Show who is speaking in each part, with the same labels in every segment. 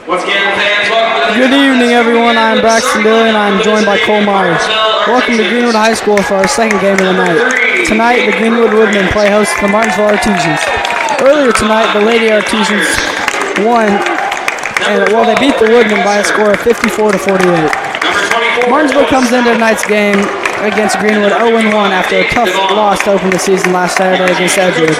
Speaker 1: Good evening, everyone. I'm Braxton Dilly, and I'm joined by Cole Myers. Welcome to Greenwood High School for our second game of the night. Tonight, the Greenwood Woodmen play host to the Martinsville Artesians. Earlier tonight, the Lady Artesians won, and they beat the Woodmen by a score of 54-48. Martinsville comes into tonight's game against Greenwood 0-1 after a tough loss to open the season last Saturday against Edgewood.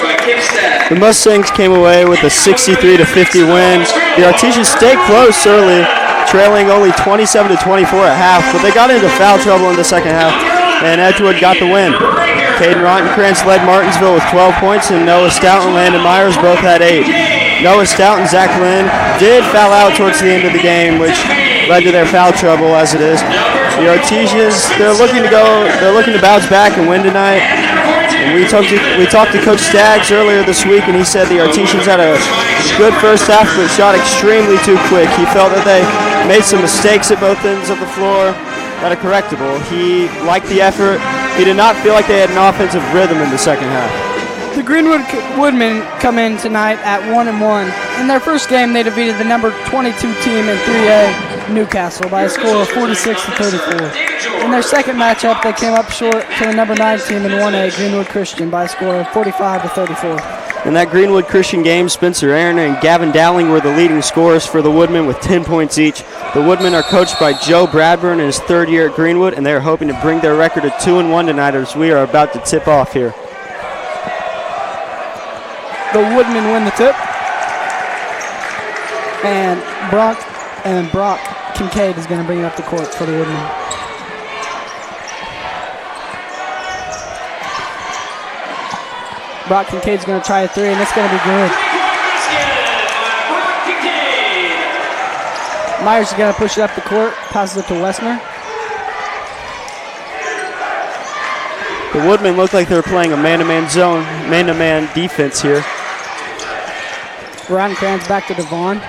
Speaker 2: The Mustangs came away with a 63-50 win. The Artesians stayed close early, trailing only 27-24 at half, but they got into foul trouble in the second half, and Edgewood got the win. Caden Rottenkrantz led Martinsville with 12 points, and Noah Stout and Landon Myers both had 8. Noah Stout and Zach Lynn did foul out towards the end of the game, which led to their foul trouble as it is. The Artesians, they're looking to bounce back and win tonight. And we talked to Coach Staggs earlier this week, and he said the Artesians had a good first half, but shot extremely too quick. He felt that they made some mistakes at both ends of the floor that are correctable. He liked the effort. He did not feel like they had an offensive rhythm in the second half.
Speaker 1: The Greenwood Woodmen come in tonight at 1-1. In their first game, they defeated the number 22 team in 3A, Newcastle, by a score of 46-34. In their second matchup, they came up short to the number 9 team in 1A, Greenwood Christian, by a score of 45-34.
Speaker 2: In that Greenwood Christian game, Spencer Aaron and Gavin Dowling were the leading scorers for the Woodmen with 10 points each. The Woodmen are coached by Joe Bradburn in his third year at Greenwood, and they are hoping to bring their record to 2-1 tonight as we are about to tip off here.
Speaker 1: The Woodmen win the tip, and Brock Kincaid is going to bring it up the court for the Woodmen. Brock Kincaid's going to try a three, and it's going to be good. Myers is going to push it up the court, passes it to Wessner.
Speaker 2: The Woodmen look like they're playing a man-to-man zone, man-to-man defense here.
Speaker 1: Rottenkrantz back to Devon.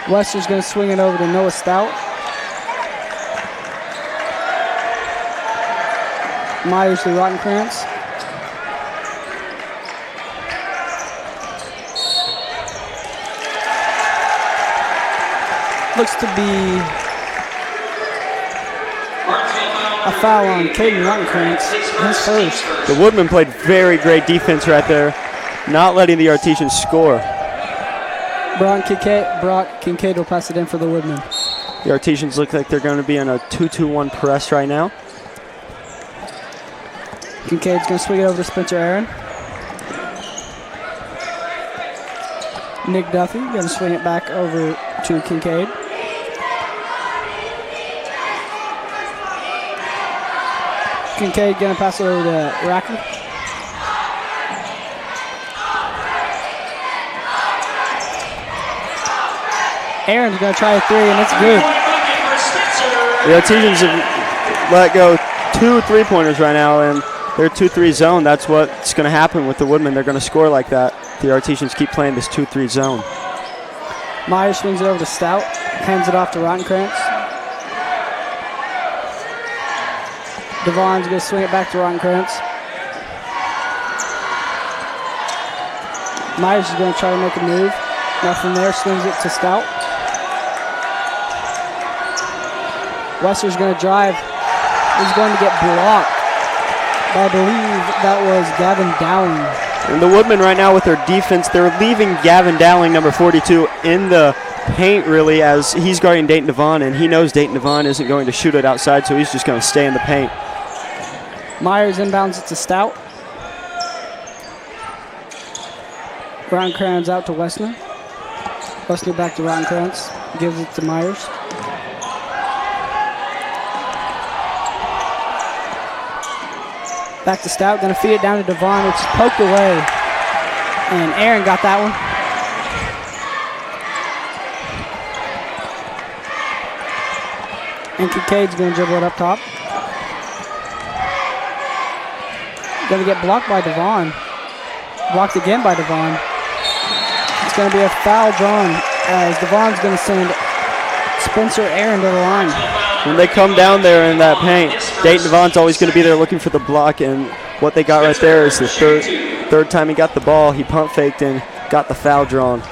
Speaker 1: Wester's going to swing it over to Noah Stout. Myers to Rottenkrantz. Looks to be a foul on Caden Rottenkrantz, his first.
Speaker 2: The Woodmen played very great defense right there, not letting the Artesians score.
Speaker 1: Brock Kincaid will pass it in for the Woodmen.
Speaker 2: The Artesians look like they're going to be in a 2-2-1 press right now.
Speaker 1: Kincaid's going to swing it over to Spencer Aaron. Nick Duffy going to swing it back over to Kincaid. Kincaid going to pass it over to Racker. Aaron's going to try a three, and it's good.
Speaker 2: The Artesians have let go 2 3-pointers right now, and they're 2-3 zone. That's what's going to happen with the Woodmen. They're going to score like that. The Artesians keep playing this 2-3 zone.
Speaker 1: Myers swings it over to Stout, hands it off to Rottenkrantz. Devon's going to swing it back to Rottenkrantz. Myers is going to try to make a move. Nothing there, swings it to Stout. Wester's going to drive. He's going to get blocked. I believe that was Gavin Dowling.
Speaker 2: And the Woodmen right now with their defense, they're leaving Gavin Dowling, number 42, in the paint really as he's guarding Dayton Devon, and he knows Dayton Devon isn't going to shoot it outside, so he's just going to stay in the paint.
Speaker 1: Myers inbounds it to Stout. Rottenkrantz out to Wessner. Wessner back to Rottenkrantz. Gives it to Myers. Back to Stout, going to feed it down to Devon, which is poked away. And Aaron got that one. And Kincaid's going to dribble it up top. Going to get blocked by Devon. Blocked again by Devon. It's going to be a foul drawn as Devon's going to send Spencer Aaron to the line.
Speaker 2: When they come down there in that paint, Dayton Devon's always going to be there looking for the block, and what they got right there is the Third time he got the ball, he pump faked and got the foul drawn.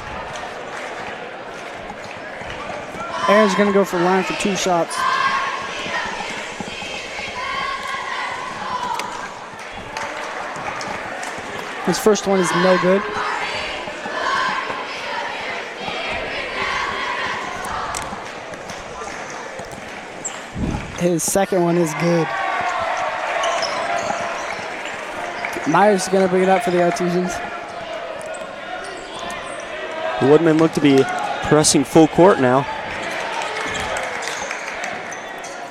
Speaker 1: Aaron's going to go for the line for 2 shots. His first one is no good. His second one is good. Myers is going to bring it up for the Artesians.
Speaker 2: The Woodmen look to be pressing full court now.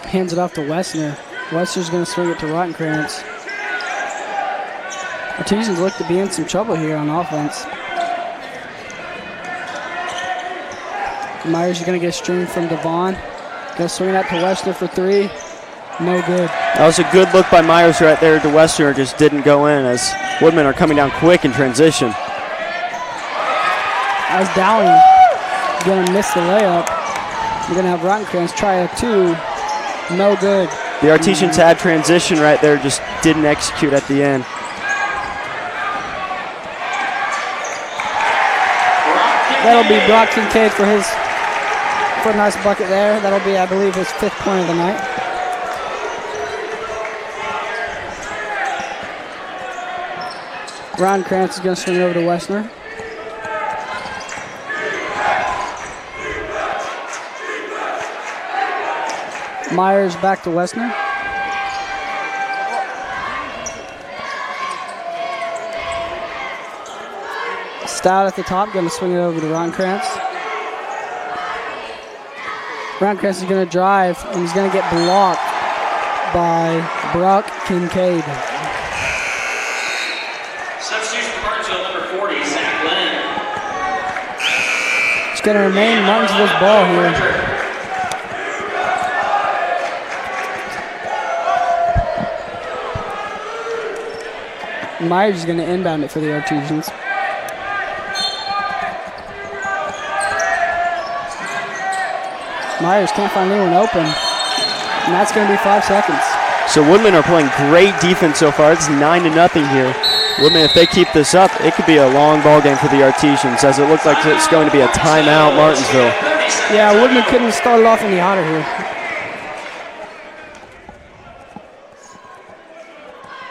Speaker 1: Hands it off to Wessner. Wessner's going to swing it to Rottenkrantz. Artesians look to be in some trouble here on offense. Myers is going to get streamed from Devon. Going to swing it out to Wessner for 3. No good.
Speaker 2: That was a good look by Myers right there to Wessner. Just didn't go in as Woodmen are coming down quick in transition.
Speaker 1: As Dowling going to miss the layup. We're going to have Rottenkrantz try a 2. No good.
Speaker 2: The Artesians had transition right there, just didn't execute at the end.
Speaker 1: That'll be Brock Kincaid for a nice bucket there. That'll be, I believe, his 5th point of the night. Rottenkrantz is going to swing it over to Wessner. Myers back to Wessner. Stout at the top, going to swing it over to Rottenkrantz. Rottenkrantz is going to drive, and he's going to get blocked by Brock Kincaid.
Speaker 3: Substitution for Martinsville, number 40, Zach Glenn.
Speaker 1: It's going to remain Martinsville's ball here. Myers is going to inbound it for the Artesians. Myers can't find anyone open, and that's going to be 5 seconds.
Speaker 2: So Woodmen are playing great defense so far. It's 9-0 here. Woodmen, if they keep this up, it could be a long ball game for the Artesians, as it looks like it's going to be a timeout, Martinsville.
Speaker 1: Yeah, Woodmen couldn't start it off any hotter here.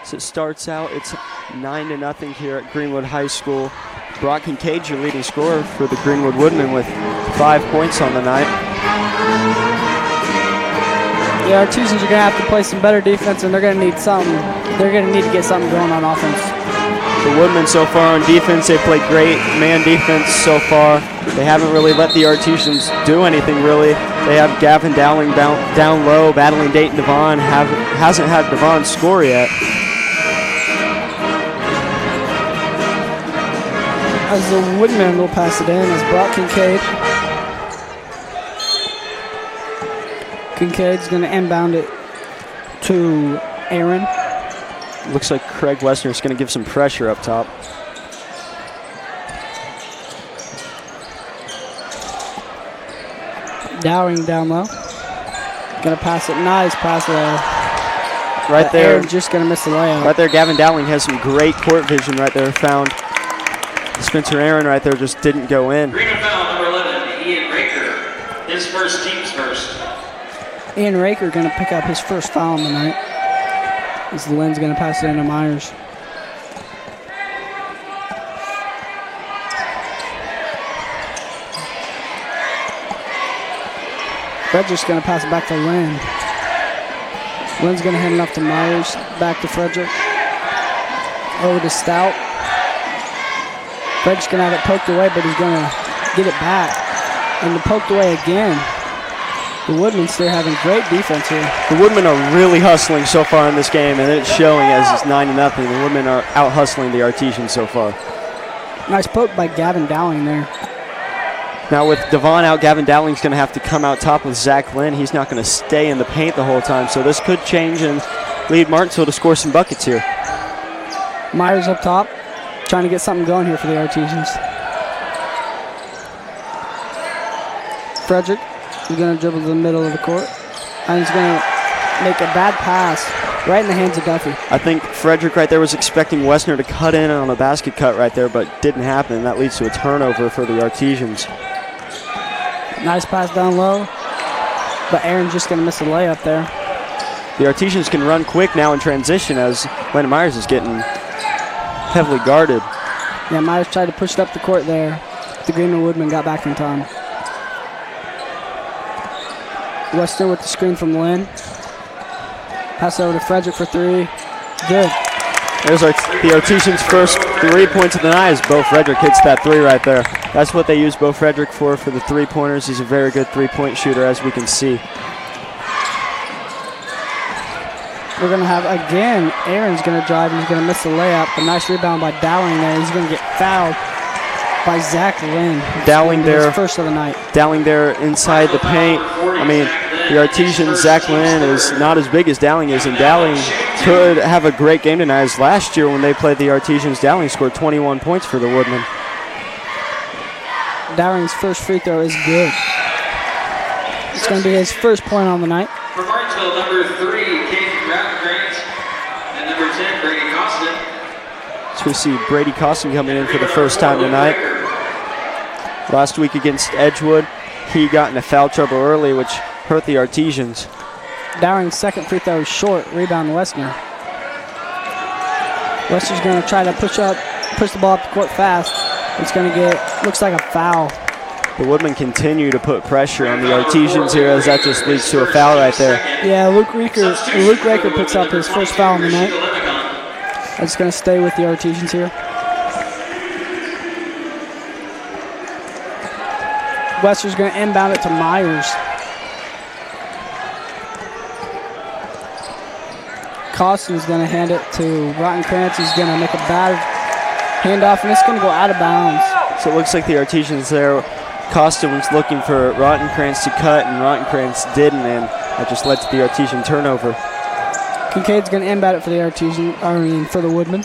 Speaker 2: So it starts out, it's 9-0 here at Greenwood High School. Brock Kincaid, your leading scorer for the Greenwood Woodmen, with 5 points on the night.
Speaker 1: The Artesians are going to have to play some better defense, and they're going to need something. They're going to need to get something going on offense.
Speaker 2: The Woodmen so far on defense, they've played great man defense so far. They haven't really let the Artesians do anything really. They have Gavin Dowling down low, battling Dayton Devon. Hasn't had Devon score yet.
Speaker 1: As the Woodmen will pass it in as Brock Kincaid. Kincaid's going to inbound it to Aaron.
Speaker 2: Looks like Craig Wessner is going to give some pressure up top.
Speaker 1: Dowling down low. Going to pass it. Nice pass there.
Speaker 2: Right there.
Speaker 1: Aaron's just going to miss the layup.
Speaker 2: Right there, Gavin Dowling has some great court vision right there. Found Spencer Aaron right there, just didn't go in.
Speaker 3: Greenwood foul, number 11, Ian Raker. His first, team's first.
Speaker 1: Ian Raker going to pick up his first foul on the night. As Lynn's going to pass it into Myers. Frederick's going to pass it back to Lynn. Lynn's going to hand it off to Myers. Back to Frederick. Over to Stout. Frederick's going to have it poked away, but he's going to get it back. And the poked away again. The Woodmen still having great defense here.
Speaker 2: The Woodmen are really hustling so far in this game, and it's showing as it's 9-0. The Woodmen are out hustling the Artesians so far.
Speaker 1: Nice poke by Gavin Dowling there.
Speaker 2: Now with Devon out, Gavin Dowling's going to have to come out top with Zach Lynn. He's not going to stay in the paint the whole time, so this could change and lead Martinsville to score some buckets here.
Speaker 1: Myers up top, trying to get something going here for the Artesians. Frederick is going to dribble to the middle of the court, and he's going to make a bad pass. Right in the hands of Duffy.
Speaker 2: I think Frederick right there was expecting Wessner to cut in on a basket cut right there, but didn't happen. That leads to a turnover for the Artesians.
Speaker 1: Nice pass down low, but Aaron's just going to miss a layup there.
Speaker 2: The Artesians can run quick now in transition as Landon Myers is getting heavily guarded.
Speaker 1: Yeah, Myers tried to push it up the court there. The Greenwood Woodmen got back in time. Western with the screen from Lynn. Pass over to Frederick for three. Good.
Speaker 2: There's the Artesians' first 3 points of the night as Bo Frederick hits that three right there. That's what they use Bo Frederick for the three-pointers. He's a very good three-point shooter, as we can see.
Speaker 1: We're going to have, again, Aaron's going to drive. He's going to miss the layup. A nice rebound by Dowling there. He's going to get fouled by Zach Lynn.
Speaker 2: Dowling there.
Speaker 1: His first of the night.
Speaker 2: Dowling there inside the paint. I mean, the Artesians, Zach Lynn is not as big as Dowling is, and Dowling could have a great game tonight. As last year when they played the Artesians, Dowling scored 21 points for the Woodmen.
Speaker 1: Dowling's first free throw is good. It's going to be his first point on the night.
Speaker 3: For Martinsville, number 3, Caden Grant, and number 10, Brady Costin.
Speaker 2: So we see Brady Costin coming in for the first time tonight. Last week against Edgewood, he got into foul trouble early, which hurt the Artesians.
Speaker 1: Dowling's second free throw is short. Rebound Westner. Westner's going to try to push the ball up the court fast. It's going to get, looks like a foul.
Speaker 2: The Woodmen continue to put pressure on the Artesians here as that just leads to a foul right there.
Speaker 1: Yeah, Luke Raker picks up his first foul on the night. It's going to stay with the Artesians here. Wester's going to inbound it to Myers. Costin's going to hand it to Rottenkrantz. He's going to make a bad handoff, and it's going to go out of bounds.
Speaker 2: So it looks like the Artesians there, Costin was looking for Rottenkrantz to cut, and Rottenkrantz didn't, and that just led to the Artesian turnover.
Speaker 1: Kincaid's going to inbound it for the for the Woodmen.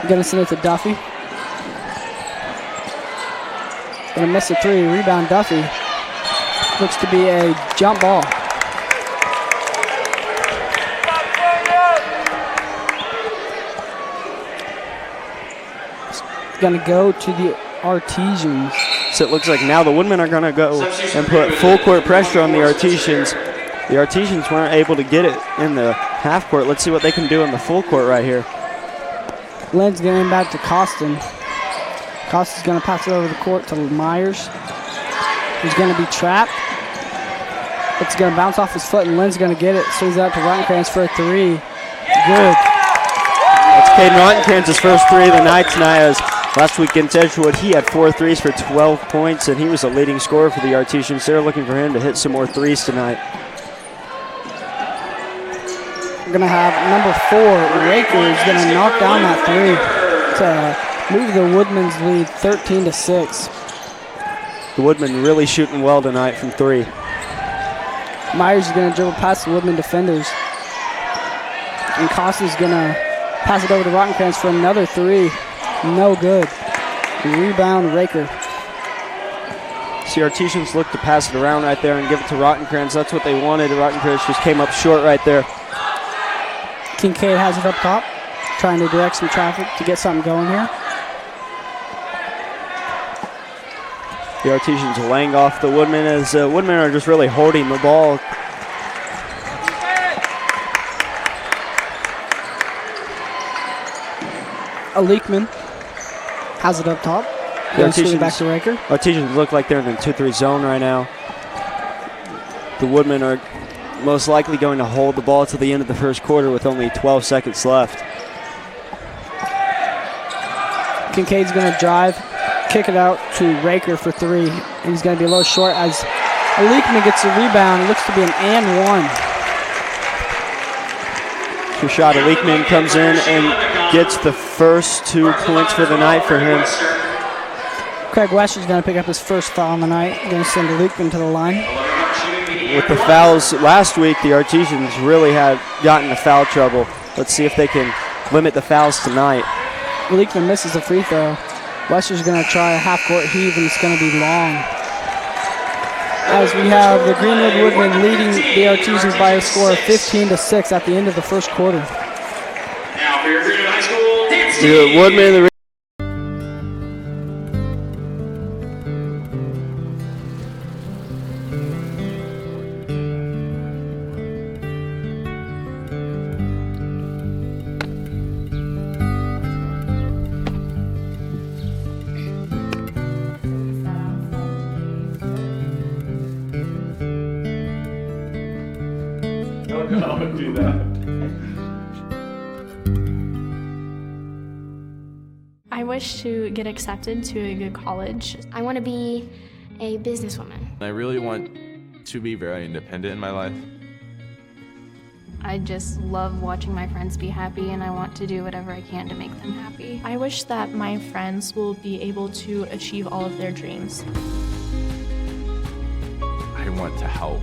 Speaker 1: Going to send it to Duffy. Going to miss a three. Rebound Duffy. Looks to be a jump ball. It's going to go to the Artesians.
Speaker 2: So it looks like now the Woodmen are going to go and put full court pressure on the Artesians. The Artesians weren't able to get it in the half court. Let's see what they can do in the full court right here.
Speaker 1: Lynn's getting back to Costin. Costin's going to pass it over the court to Myers. He's going to be trapped. It's going to bounce off his foot, and Lynn's going to get it. Swings it out to Rottenkrantz for a three. Good.
Speaker 2: That's Caden Rottenkrantz's first three of the night tonight. As last week against Edgewood, he had 4 threes for 12 points, and he was a leading scorer for the Artesians. They're looking for him to hit some more threes tonight.
Speaker 1: We're going to have number 4, Raker, is going to knock down that three to move the Woodmen's lead 13-6.
Speaker 2: The Woodmen really shooting well tonight from three.
Speaker 1: Myers is going to dribble past the Woodmen defenders. And Costin's going to pass it over to Rottenkrantz for another three. No good. Rebound Raker.
Speaker 2: See, Artesians look to pass it around right there and give it to Rottenkrantz. That's what they wanted. Rottenkrantz just came up short right there.
Speaker 1: Kincaid has it up top, trying to direct some traffic to get something going here.
Speaker 2: The Artesians are laying off the Woodmen as Woodmen are just really holding the ball.
Speaker 1: Leakman has it up top. Swing back to Raker.
Speaker 2: Artesians look like they're in the 2-3 zone right now. The Woodmen are most likely going to hold the ball to the end of the first quarter with only 12 seconds left.
Speaker 1: Kincaid's going to drive, kick it out to Raker for three, and he's going to be a little short as Leakman gets the rebound. It looks to be an and one.
Speaker 2: Rashad Leakman comes in and gets the first 2 points for the night for him.
Speaker 1: Craig Wester's going to pick up his first foul on the night. Going to send Leakman to the line.
Speaker 2: With the fouls last week, the Artesians really had gotten into foul trouble. Let's see if they can limit the fouls tonight.
Speaker 1: Leakman misses a free throw. Wester's going to try a half-court heave, and it's going to be long. as we have the Greenwood Woodmen leading the Artesians by a score of 15-6 at the end of the first quarter.
Speaker 3: Now for your Greenwood High School dance
Speaker 2: The
Speaker 3: team.
Speaker 2: Woodmen,
Speaker 4: Don't do that.
Speaker 5: I wish to get accepted to a good college.
Speaker 6: I want to be a businesswoman.
Speaker 4: I really want to be very independent in my life.
Speaker 5: I just love watching my friends be happy, and I want to do whatever I can to make them happy.
Speaker 7: I wish that my friends will be able to achieve all of their dreams.
Speaker 4: I want to help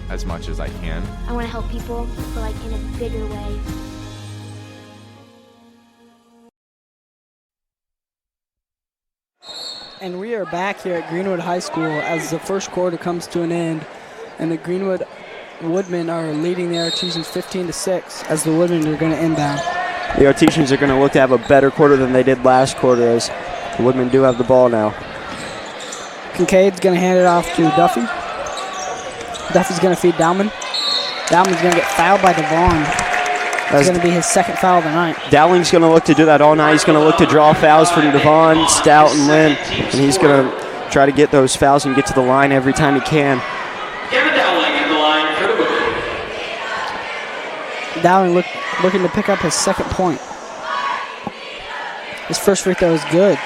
Speaker 4: as much as I can.
Speaker 6: I want to help people, but like in a bigger way.
Speaker 1: And we are back here at Greenwood High School as the first quarter comes to an end, and the Greenwood Woodmen are leading the Artesians 15-6 as the Woodmen are going to inbound.
Speaker 2: the Artesians are going to look to have a better quarter than they did last quarter, as the Woodmen do have the ball now.
Speaker 1: Kincaid's going to hand it off to Duffy. Duffy's going to feed Dowman. Dowman's going to get fouled by Devon. That's going to be his second foul of the night.
Speaker 2: Dowling's going to look to do that all night. He's going to look to draw fouls from Devon, Stout, and Lynn, and he's going to try to get those fouls and get to the line every time he can.
Speaker 3: Kevin Dowling at the line for the Woodmen.
Speaker 1: Dowling looking to pick up his second point. His first free throw is good.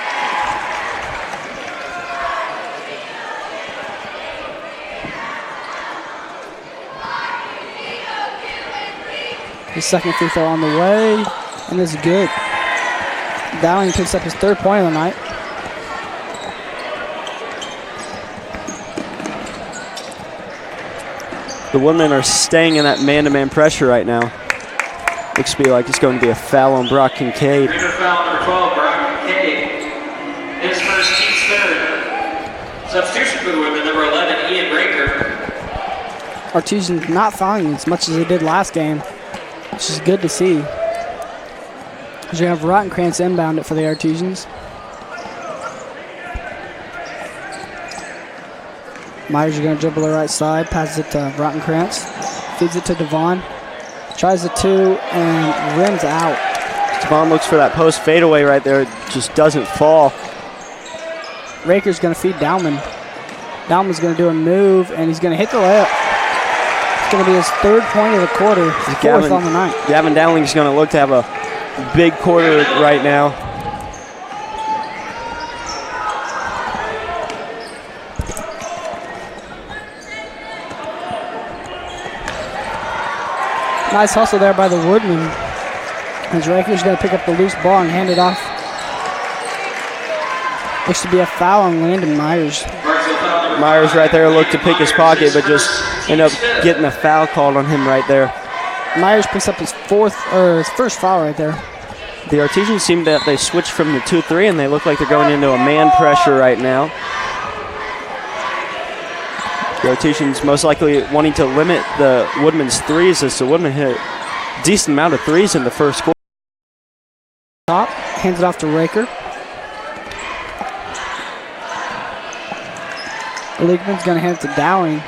Speaker 1: His second free throw on the way, and this is good. Dowling picks up his third point of the night.
Speaker 2: The Woodmen are staying in that man-to-man pressure right now. Looks to be like it's going to be a foul on Brock Kincaid.
Speaker 3: Greenwood foul number 12, Brock Kincaid. His first, team's third. Substitution for the Woodmen, number 11, Ian Raker.
Speaker 1: Artesians not fouling as much as they did last game, which is good to see. As you have Rottenkrantz inbound it for the Artesians. Myers are going to dribble the right side, passes it to Rottenkrantz, feeds it to Devon, tries the two, and rims out.
Speaker 2: Devon looks for that post fadeaway right there, just doesn't fall.
Speaker 1: Raker's going to feed Dowman. Dowman's going to do a move, and he's going to hit the layup. It's going to be his third point of the quarter, fourth on the night.
Speaker 2: Gavin Dowling's going to look to have a big quarter right now.
Speaker 1: Nice hustle there by the Woodmen. As Raker's going to pick up the loose ball and hand it off. Looks to be a foul on Landon Myers.
Speaker 2: Myers right there looked to pick his pocket, but just ended up getting a foul called on him right there.
Speaker 1: Myers picks up his first foul right there.
Speaker 2: The Artesians seem that they switched from the 2-3, and they look like they're going into a man pressure right now. The Artesians most likely wanting to limit the Woodmen's threes, as the Woodmen hit a decent amount of threes in the first quarter.
Speaker 1: Top, hands it off to Raker. Leekman's going to hand it to Dowling.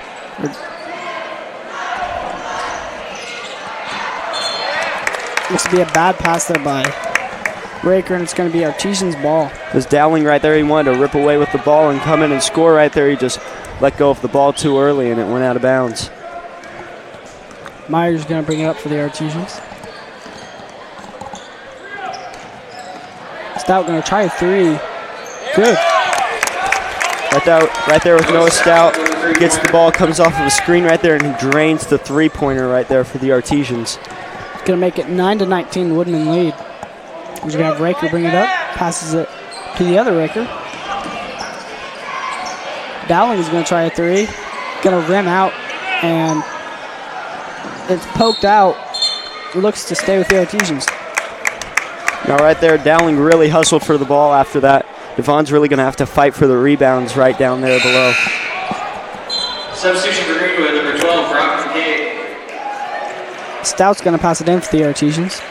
Speaker 1: Looks to be a bad pass there by Raker, and it's going to be Artesian's ball.
Speaker 2: There's Dowling right there. He wanted to rip away with the ball and come in and score right there. He just let go of the ball too early, and it went out of bounds.
Speaker 1: Myers going to bring it up for the Artesians. Stout going to try a three. Good.
Speaker 2: Right there with Noah Stout. He gets the ball, comes off of a screen right there, and he drains the three-pointer right there for the Artesians.
Speaker 1: Going to make it 9-19 Woodmen lead. We're going to have Raker bring it up. Passes it to the other Raker. Dowling is going to try a three. Going to rim out, and it's poked out. Looks to stay with the Artesians.
Speaker 2: Now right there, Dowling really hustled for the ball after that. Devon's really going to have to fight for the rebounds right down there below.
Speaker 3: Substitution for Greenwood, number 12, Brock Kincaid.
Speaker 1: Stout's going to pass it in for the Artesians.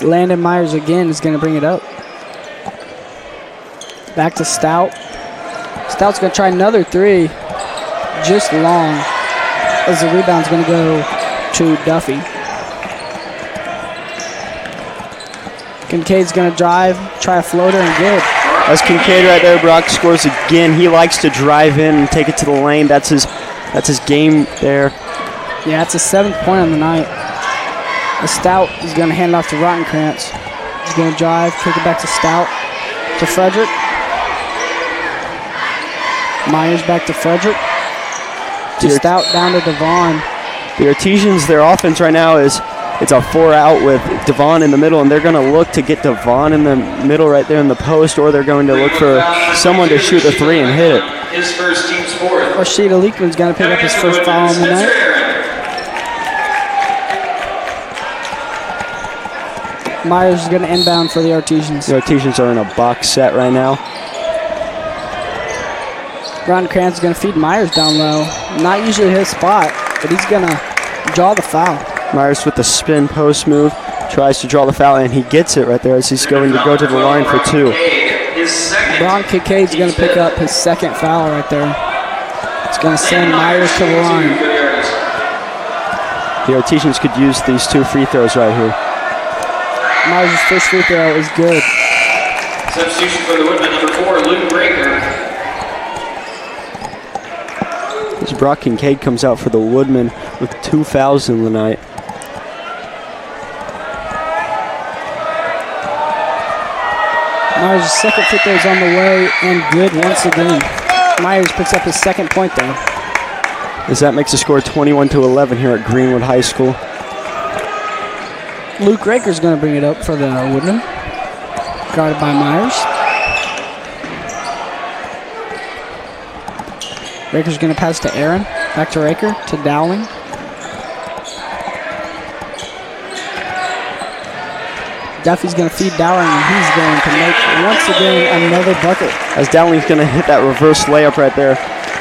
Speaker 1: Landon Myers again is going to bring it up. Back to Stout. Stout's going to try another three. Just long. As the rebound's going to go to Duffy. Kincaid's going to drive, try a floater, and good.
Speaker 2: That's Kincaid right there. Brock scores again. He likes to drive in and take it to the lane. That's his game there.
Speaker 1: Yeah, it's a 7th point on the night. A Stout is going to hand it off to Rottenkrantz. He's going to drive, kick it back to Stout, to Frederick. Myers back to Frederick. To Stout, down to Devon.
Speaker 2: The Artesians, their offense right now is it's a 4-out with Devon in the middle, and they're going to look to get Devon in the middle right there in the post, or they're going to look for someone to shoot the three and hit it.
Speaker 3: His first, team's fourth.
Speaker 1: Rashida Leekman's going to pick up his first foul on the night. Myers is going to inbound for the Artesians.
Speaker 2: The Artesians are in a box set right now.
Speaker 1: Rottenkrantz is going to feed Myers down low. Not usually his spot, but he's going to draw the foul.
Speaker 2: Myers with the spin post move, tries to draw the foul, and he gets it right there as he's going to go to the line for two.
Speaker 1: Bron Kincaid's going to pick up his second foul right there. It's going to send Myers to the line.
Speaker 2: The Artesians could use these 2 free throws right here.
Speaker 1: Myers' first free throw is good.
Speaker 3: Substitution for the Woodman, number 4, Luke Breaker.
Speaker 2: As Brock Kincaid comes out for the Woodman with 2 fouls in the night.
Speaker 1: Myers' second free throw is on the way and good once again. Myers picks up his second point there.
Speaker 2: As that makes the score 21-11 here at Greenwood High School.
Speaker 1: Luke Raker's going to bring it up for the Woodman. Guarded by Myers. Raker's going to pass to Aaron. Back to Raker, to Dowling. Duffy's going to feed Dowling, and he's going to make, once again, another bucket.
Speaker 2: As Dowling's going to hit that reverse layup right there.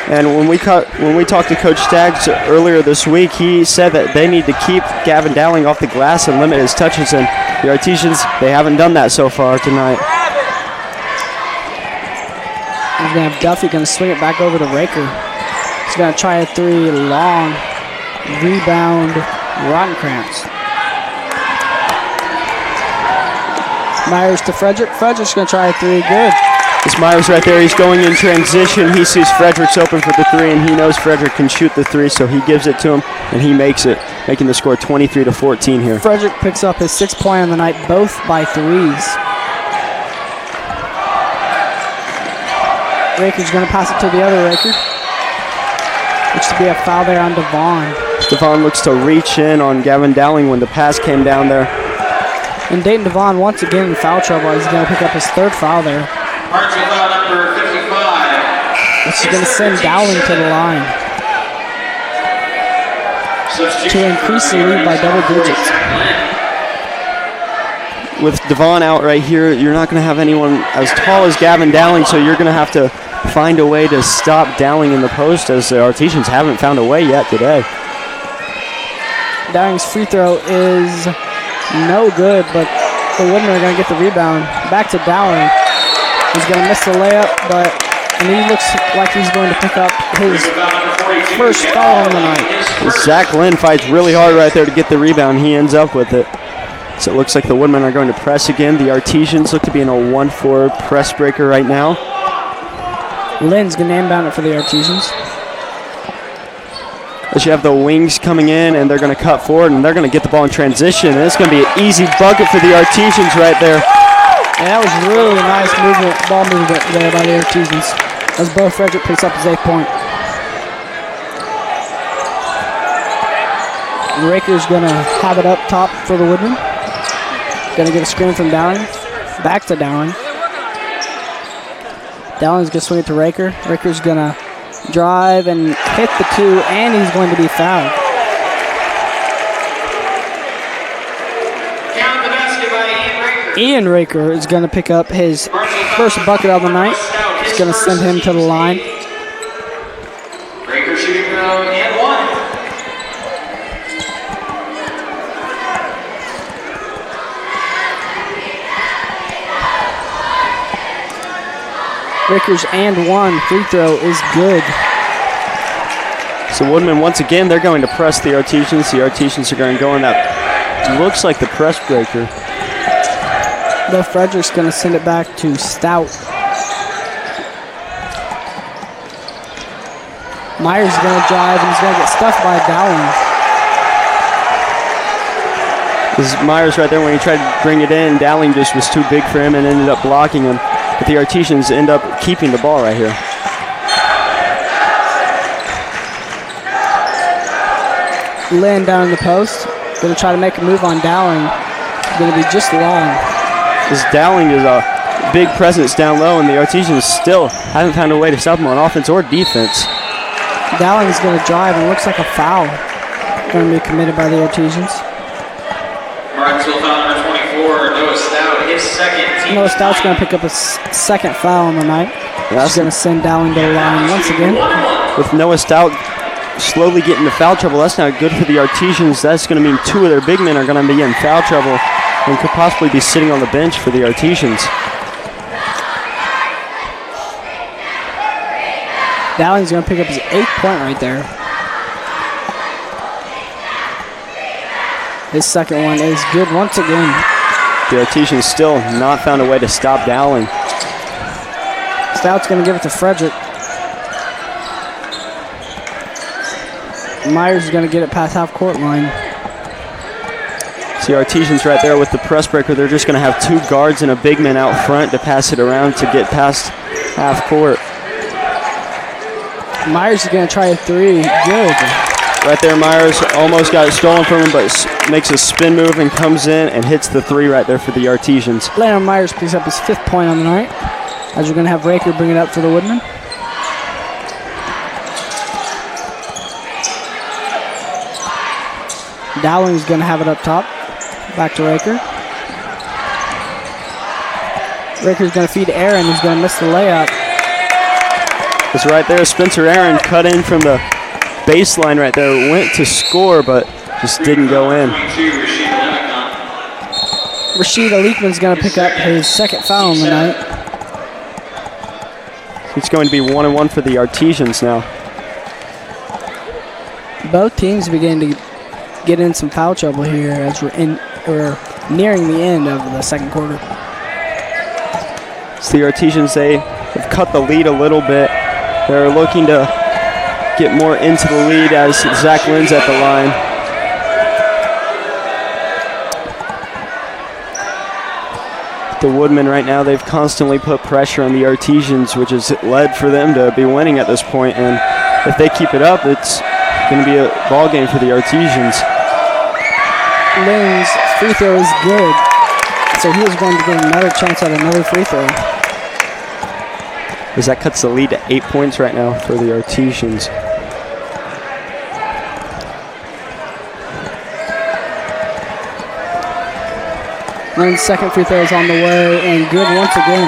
Speaker 2: And when we talked to Coach Staggs earlier this week, he said that they need to keep Gavin Dowling off the glass and limit his touches, and the Artesians, they haven't done that so far tonight.
Speaker 1: He's going to have Duffy going to swing it back over to Raker. He's going to try a three, long, rebound, Rottenkrantz. Myers to Frederick. Frederick's going to try a three, good.
Speaker 2: It's Myers right there. He's going in transition. He sees Frederick's open for the three, and he knows Frederick can shoot the three, so he gives it to him, and he makes it, making the score 23-14 here.
Speaker 1: Frederick picks up his 6th point on the night, both by threes. Raker's going to pass it to the other Raker. Looks to be a foul there on Devon.
Speaker 2: Devon looks to reach in on Gavin Dowling when the pass came down there.
Speaker 1: And Dayton Devon once again in foul trouble. He's going to pick up his 3rd foul there.
Speaker 3: Martinsville foul number 55.
Speaker 1: Which is going to send Dowling to the line to increase the lead by double digits.
Speaker 2: With Devon out right here, you're not going to have anyone as tall as Gavin Dowling, so you're going to have to find a way to stop Dowling in the post, as the Artesians haven't found a way yet today.
Speaker 1: Dowling's free throw is no good, but the Woodmen are going to get the rebound. Back to Dowling. He's going to miss the layup, and he looks like he's going to pick up his first foul on the night.
Speaker 2: Zach Lynn fights really hard right there to get the rebound. He ends up with it. So it looks like the Woodmen are going to press again. The Artesians look to be in a 1-4 press breaker right now.
Speaker 1: Lynn's going to inbound it for the Artesians.
Speaker 2: As you have the wings coming in, and they're going to cut forward, and they're going to get the ball in transition. And it's going to be an easy bucket for the Artesians right there.
Speaker 1: And that was really nice ball movement there by the Artesians, as Bo Frederick picks up his 8th point. Raker's going to have it up top for the Woodmen. Going to get a screen from Dowling. Back to Dowling. Dowling's going to swing it to Raker. Raker's going to drive and hit the 2, and he's going to be fouled.
Speaker 3: Count the basket by Ian Raker.
Speaker 1: Ian Raker is going to pick up his first bucket of the night. going to send him to the line.
Speaker 3: Breaker shooting and one.
Speaker 1: Breaker's and one free throw is good.
Speaker 2: So Woodman, once again, they're going to press the Artesians. The Artesians are going to go in that looks like the press breaker.
Speaker 1: Though Frederick's going to send it back to Stout. Myers is going to drive, and he's going to get stuffed by Dowling.
Speaker 2: This is Myers right there. When he tried to bring it in, Dowling just was too big for him and ended up blocking him. But the Artesians end up keeping the ball right here.
Speaker 1: Lynn down in the post. Going to try to make a move on Dowling. Going to be just long.
Speaker 2: This Dowling is a big presence down low, and the Artesians still haven't found a way to stop him on offense or defense.
Speaker 1: Dowling is going to drive, and it looks like a foul going to be committed by the Artesians.
Speaker 3: Martinsville foul number 24, Noah Stout, his second.
Speaker 1: Noah Stout's going to pick up a second foul on the night. He's going to send Dowling to the line once again.
Speaker 2: With Noah Stout slowly getting into foul trouble, that's not good for the Artesians. That's going to mean two of their big men are going to be in foul trouble and could possibly be sitting on the bench for the Artesians.
Speaker 1: Dowling's going to pick up his 8th point right there. His second one is good once again.
Speaker 2: The Artesians still not found a way to stop Dowling.
Speaker 1: Stout's going to give it to Frederick. Myers is going to get it past half-court line.
Speaker 2: See Artesians right there with the press breaker. They're just going to have two guards and a big man out front to pass it around to get past half-court.
Speaker 1: Myers is going to try a three. Good.
Speaker 2: Right there, Myers almost got it stolen from him, but makes a spin move and comes in and hits the three right there for the Artesians.
Speaker 1: Landon Myers picks up his 5th point on the night, as we're going to have Raker bring it up for the Woodmen. Dowling is going to have it up top. Back to Raker. Raker's going to feed Aaron, who's going to miss the layup.
Speaker 2: It's right there. Spencer Aaron cut in from the baseline right there. Went to score, but just didn't go in.
Speaker 1: Rashid Alikman's going to pick up his 2nd foul on the night.
Speaker 2: It's going to be 1-1 for the Artesians now.
Speaker 1: Both teams begin to get in some foul trouble here as we're nearing the end of the second quarter.
Speaker 2: So the Artesians, they have cut the lead a little bit. They're looking to get more into the lead as Zach Lynn's at the line. The Woodmen right now, they've constantly put pressure on the Artesians, which has led for them to be winning at this point. And if they keep it up, it's going to be a ball game for the Artesians.
Speaker 1: Lynn's free throw is good, so he is going to get another chance at another free throw.
Speaker 2: As that cuts the lead to 8 points right now for the Artesians.
Speaker 1: Lynn's second free throw is on the way, and good once again.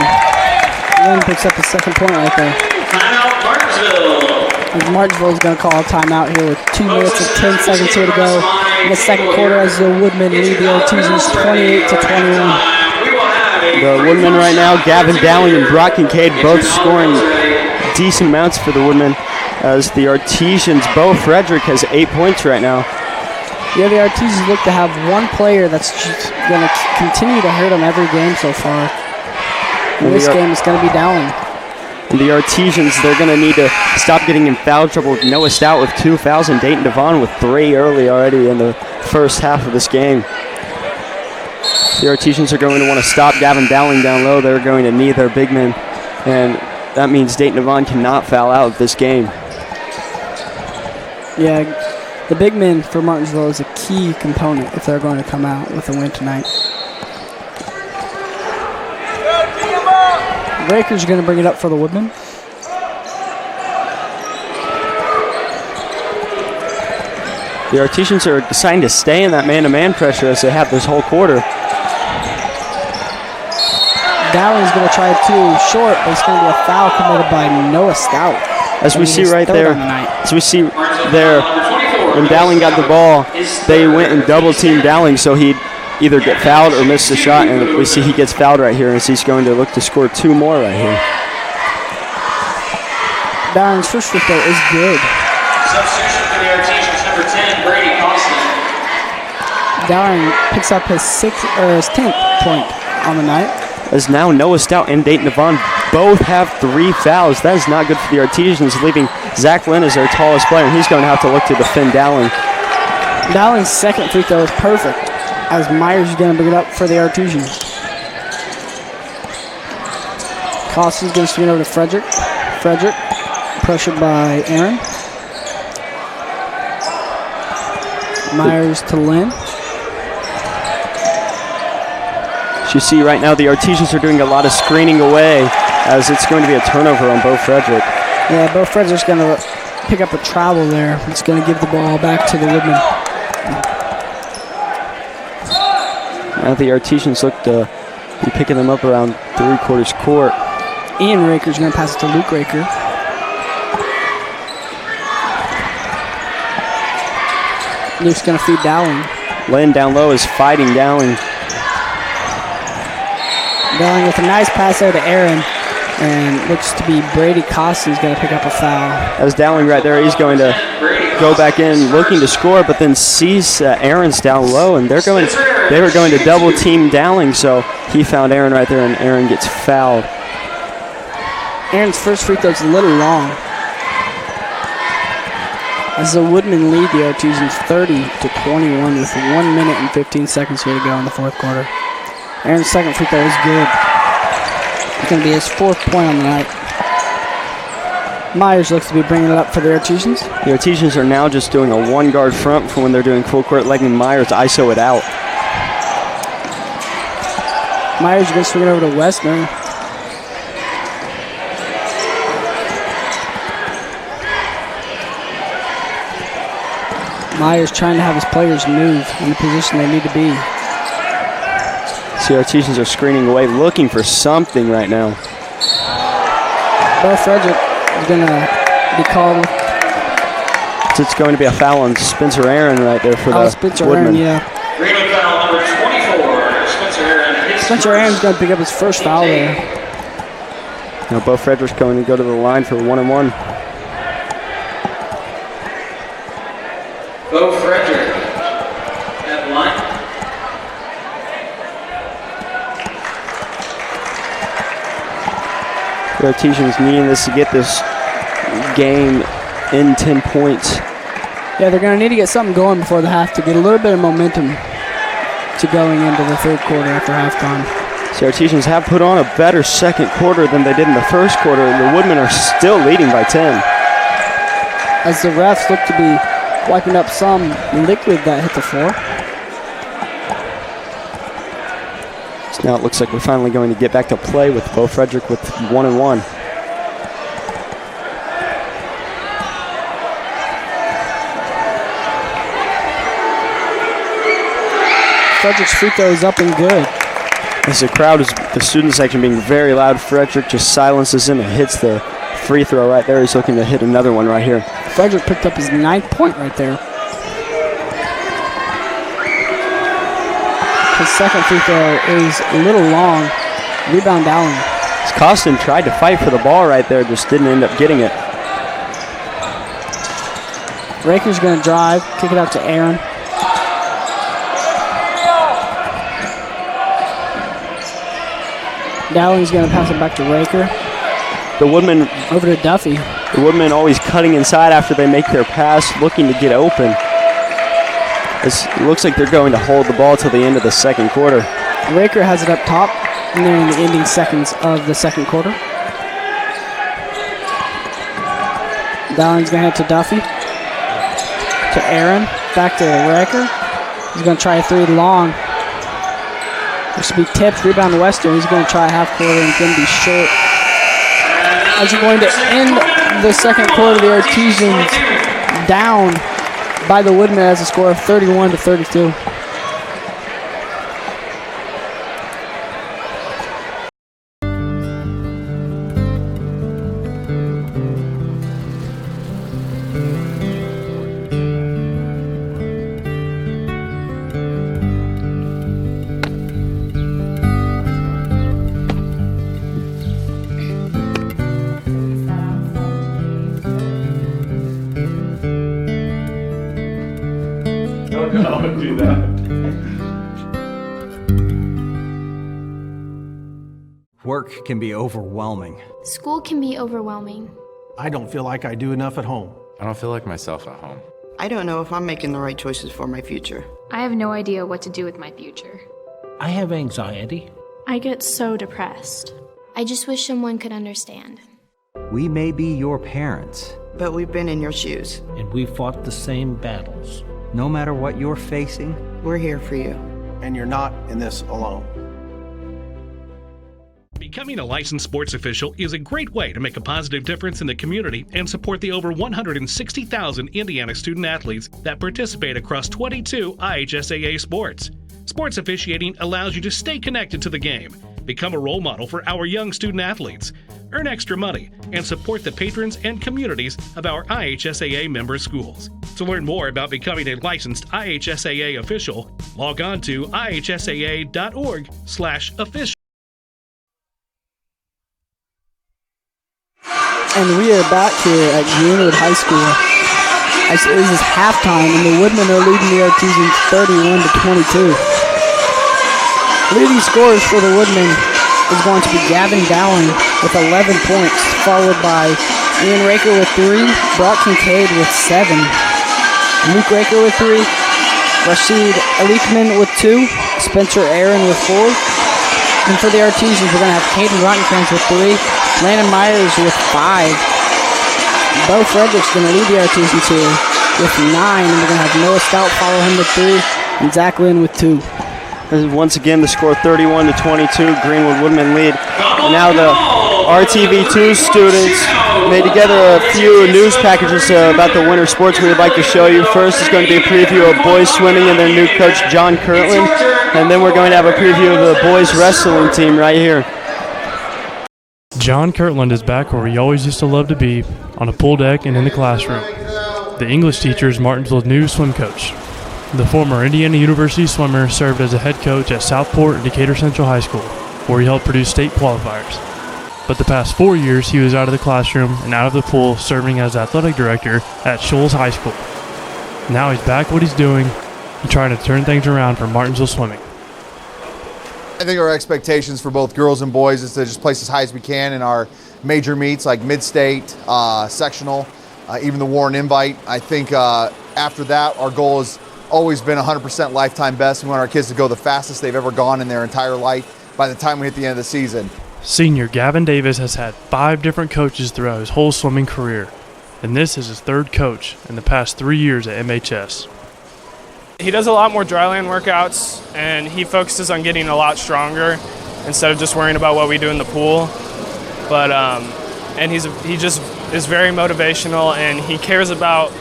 Speaker 1: Lynn picks up his 2nd point right there.
Speaker 3: Timeout, Martinsville.
Speaker 1: As Martinsville is going to call a timeout here with 2 minutes and 10 seconds here to go in the second quarter as the Woodmen lead the Artesians 28-21.
Speaker 2: The Woodmen right now, Gavin Dowling and Brock Kincaid both scoring decent amounts for the Woodmen. As the Artesians, Bo Frederick has 8 points right now.
Speaker 1: Yeah, the Artesians look to have one player that's just going to continue to hurt them every game so far. And this game is going to be Dowling.
Speaker 2: And the Artesians, they're going to need to stop getting in foul trouble with Noah Stout with 2 fouls and Dayton Devon with 3 early already in the first half of this game. The Artesians are going to want to stop Gavin Dowling down low. They're going to need their big men, and that means Dayton Devon cannot foul out of this game.
Speaker 1: Yeah, the big men for Martinsville is a key component if they're going to come out with a win tonight. Raker's going to bring it up for the Woodmen.
Speaker 2: The Artesians are deciding to stay in that man-to-man pressure as they have this whole quarter.
Speaker 1: Dowling's going to try too short, but it's going to be a foul committed by Noah Stout.
Speaker 2: As we see right there, when Dowling got the ball, they went and double teamed Dowling, so he'd either get fouled or miss the shot, and we see he gets fouled right here, as he's going to look to score 2 more right here.
Speaker 1: Dowling's first free throw is good.
Speaker 3: Substitution for the Artesians, number 10, Brady Costin.
Speaker 1: Dowling picks up his 10th point on the night.
Speaker 2: As now Noah Stout and Dayton Devon both have 3 fouls. That is not good for the Artesians, leaving Zach Lynn as their tallest player, and he's going to have to look to defend Dowling.
Speaker 1: Dowling's second free throw is perfect, as Myers is going to bring it up for the Artesians. Costin's going to swing over to Frederick. Frederick, pressured by Aaron. Myers to Lynn.
Speaker 2: As you see right now, the Artesians are doing a lot of screening away, as it's going to be a turnover on Bo Frederick.
Speaker 1: Yeah, Bo Frederick's going to pick up a travel there. It's going to give the ball back to the Woodmen.
Speaker 2: Now the Artesians look to be picking them up around 3/4 court.
Speaker 1: Ian Raker's going to pass it to Luke Raker. Luke's going to feed Dowling.
Speaker 2: Lynn down low is fighting Dowling.
Speaker 1: Dowling with a nice pass there to Aaron, and looks to be Brady Costin's going to pick up a foul.
Speaker 2: As Dowling right there, he's going to go back in looking to score, but then sees Aaron's down low, and they were going to double team Dowling, so he found Aaron right there, and Aaron gets fouled.
Speaker 1: Aaron's first free throw is a little long. As the Woodmen lead the Artesians 30-21 with 1 minute and 15 seconds here to go in the 4th quarter. Aaron's second free throw is good. It's going to be his 4th point on the night. Myers looks to be bringing it up for the Artesians.
Speaker 2: The Artesians are now just doing a 1-guard front for when they're doing full court, letting Myers ISO it out.
Speaker 1: Myers is going to swing it over to Westner. Myers trying to have his players move in the position they need to be.
Speaker 2: The Artesians are screening away, looking for something right now.
Speaker 1: Bo Frederick is going to be called.
Speaker 2: It's going to be a foul on Spencer Aaron right there for the
Speaker 1: Spencer
Speaker 2: Woodmen.
Speaker 1: Aaron, yeah.
Speaker 3: Greenwood foul number 24, Spencer Aaron.
Speaker 1: Spencer Aaron's going to pick up his first foul there.
Speaker 2: Now Bo Frederick's going to go to the line for 1-and-1.
Speaker 3: Bo Frederick at the line.
Speaker 2: The Artesians needing this to get this game in 10 points.
Speaker 1: Yeah, they're going to need to get something going before the half to get a little bit of momentum to going into the 3rd quarter after halftime.
Speaker 2: The Artesians have put on a better 2nd quarter than they did in the 1st quarter, and the Woodmen are still leading by 10.
Speaker 1: As the refs look to be wiping up some liquid that hit the floor.
Speaker 2: So now it looks like we're finally going to get back to play with Bo Frederick with 1-and-1.
Speaker 1: Frederick's free throw is up and good.
Speaker 2: As the student section being very loud, Frederick just silences him and hits the free throw right there. He's looking to hit another one right here.
Speaker 1: Frederick picked up his 9th point right there. His second free throw is a little long. Rebound Dowling.
Speaker 2: Costin tried to fight for the ball right there, just didn't end up getting it.
Speaker 1: Raker's going to drive, kick it out to Aaron. Dowling's going to pass it back to Raker.
Speaker 2: The Woodmen
Speaker 1: over to Duffy.
Speaker 2: The Woodmen always cutting inside after they make their pass, looking to get open. It looks like they're going to hold the ball till the end of the 2nd quarter.
Speaker 1: Raker has it up top, and they're in the ending seconds of the 2nd quarter. Dowling's going to head to Duffy. To Aaron. Back to Raker. He's going to try a 3 long. This will be tipped. Rebound to Western. He's going to try a half quarter and going to be short. As we're going to end the 2nd quarter, the Artesians down by the Woodmen as a score of 31-32.
Speaker 8: Work can be overwhelming.
Speaker 6: School can be overwhelming.
Speaker 9: I don't feel like I do enough at home.
Speaker 4: I don't feel like myself at home.
Speaker 10: I don't know if I'm making the right choices for my future.
Speaker 5: I have no idea what to do with my future.
Speaker 9: I have anxiety.
Speaker 7: I get so depressed.
Speaker 6: I just wish someone could understand.
Speaker 8: We may be your parents.
Speaker 10: But we've been in your shoes.
Speaker 9: And we fought the same battles.
Speaker 8: No matter what you're facing,
Speaker 10: We're here for you.
Speaker 9: And you're not in this alone.
Speaker 11: Becoming a licensed sports official is a great way to make a positive difference in the community and support the over 160,000 Indiana student athletes that participate across 22 IHSAA sports. Sports officiating allows you to stay connected to the game, become a role model for our young student athletes, earn extra money, and support the patrons and communities of our IHSAA member schools. To learn more about becoming a licensed IHSAA official, log on to ihsaa.org/official.
Speaker 1: And we are back here at Greenwood High School. This is halftime, and the Woodmen are leading the Artesians 31-22. Leading scorers for the Woodmen is going to be Gavin Dowling with 11 points, followed by Ian Raker with 3, Brock Kincaid with 7, Luke Raker with 3, Rashid Alikman with 2, Spencer Aaron with 4. And for the Artesians, we're going to have Caden Rottenkranz with 3, Landon Myers with 5. Bo Frederick's going to lead the Artesians here with 9, and we're going to have Noah Stout follow him with 3, and Zach Lynn with 2.
Speaker 2: Once again, the score 31-22, Greenwood Woodmen lead. And now the RTV2 students made together a few news packages about the winter sports we would like to show you. First is going to be a preview of boys swimming and their new coach, John Kirtland. And then we're going to have a preview of the boys wrestling team right here.
Speaker 12: John Kirtland is back where he always used to love to be, on a pool deck and in the classroom. The English teacher is Martinsville's new swim coach. The former Indiana University swimmer served as a head coach at Southport and Decatur Central High School, where he helped produce state qualifiers. But the past 4 years, he was out of the classroom and out of the pool, serving as athletic director at Shoals High School. Now he's back what he's doing and trying to turn things around for Martinsville swimming.
Speaker 13: I think our expectations for both girls and boys is to just place as high as we can in our major meets like mid-state, sectional, even the Warren Invite. I think after that, our goal has always been 100% lifetime best. We want our kids to go the fastest they've ever gone in their entire life by the time we hit the end of the season.
Speaker 12: Senior Gavin Davis has had 5 different coaches throughout his whole swimming career, and this is his 3rd coach in the past 3 years at MHS.
Speaker 14: He does a lot more dryland workouts, and he focuses on getting a lot stronger instead of just worrying about what we do in the pool. But and he just is very motivational, and he cares about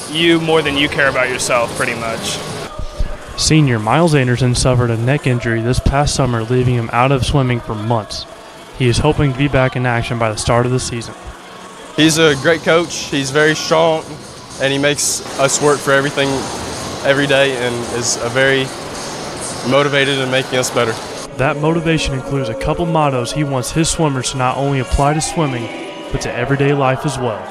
Speaker 14: you more than you care about yourself, pretty much.
Speaker 12: Senior Miles Anderson suffered a neck injury this past summer, leaving him out of swimming for months. He is hoping to be back in action by the start of the season.
Speaker 15: He's a great coach. He's very strong, and he makes us work for everything every day and is very motivated in making us better.
Speaker 12: That motivation includes a couple mottos he wants his swimmers to not only apply to swimming, but to everyday life as well.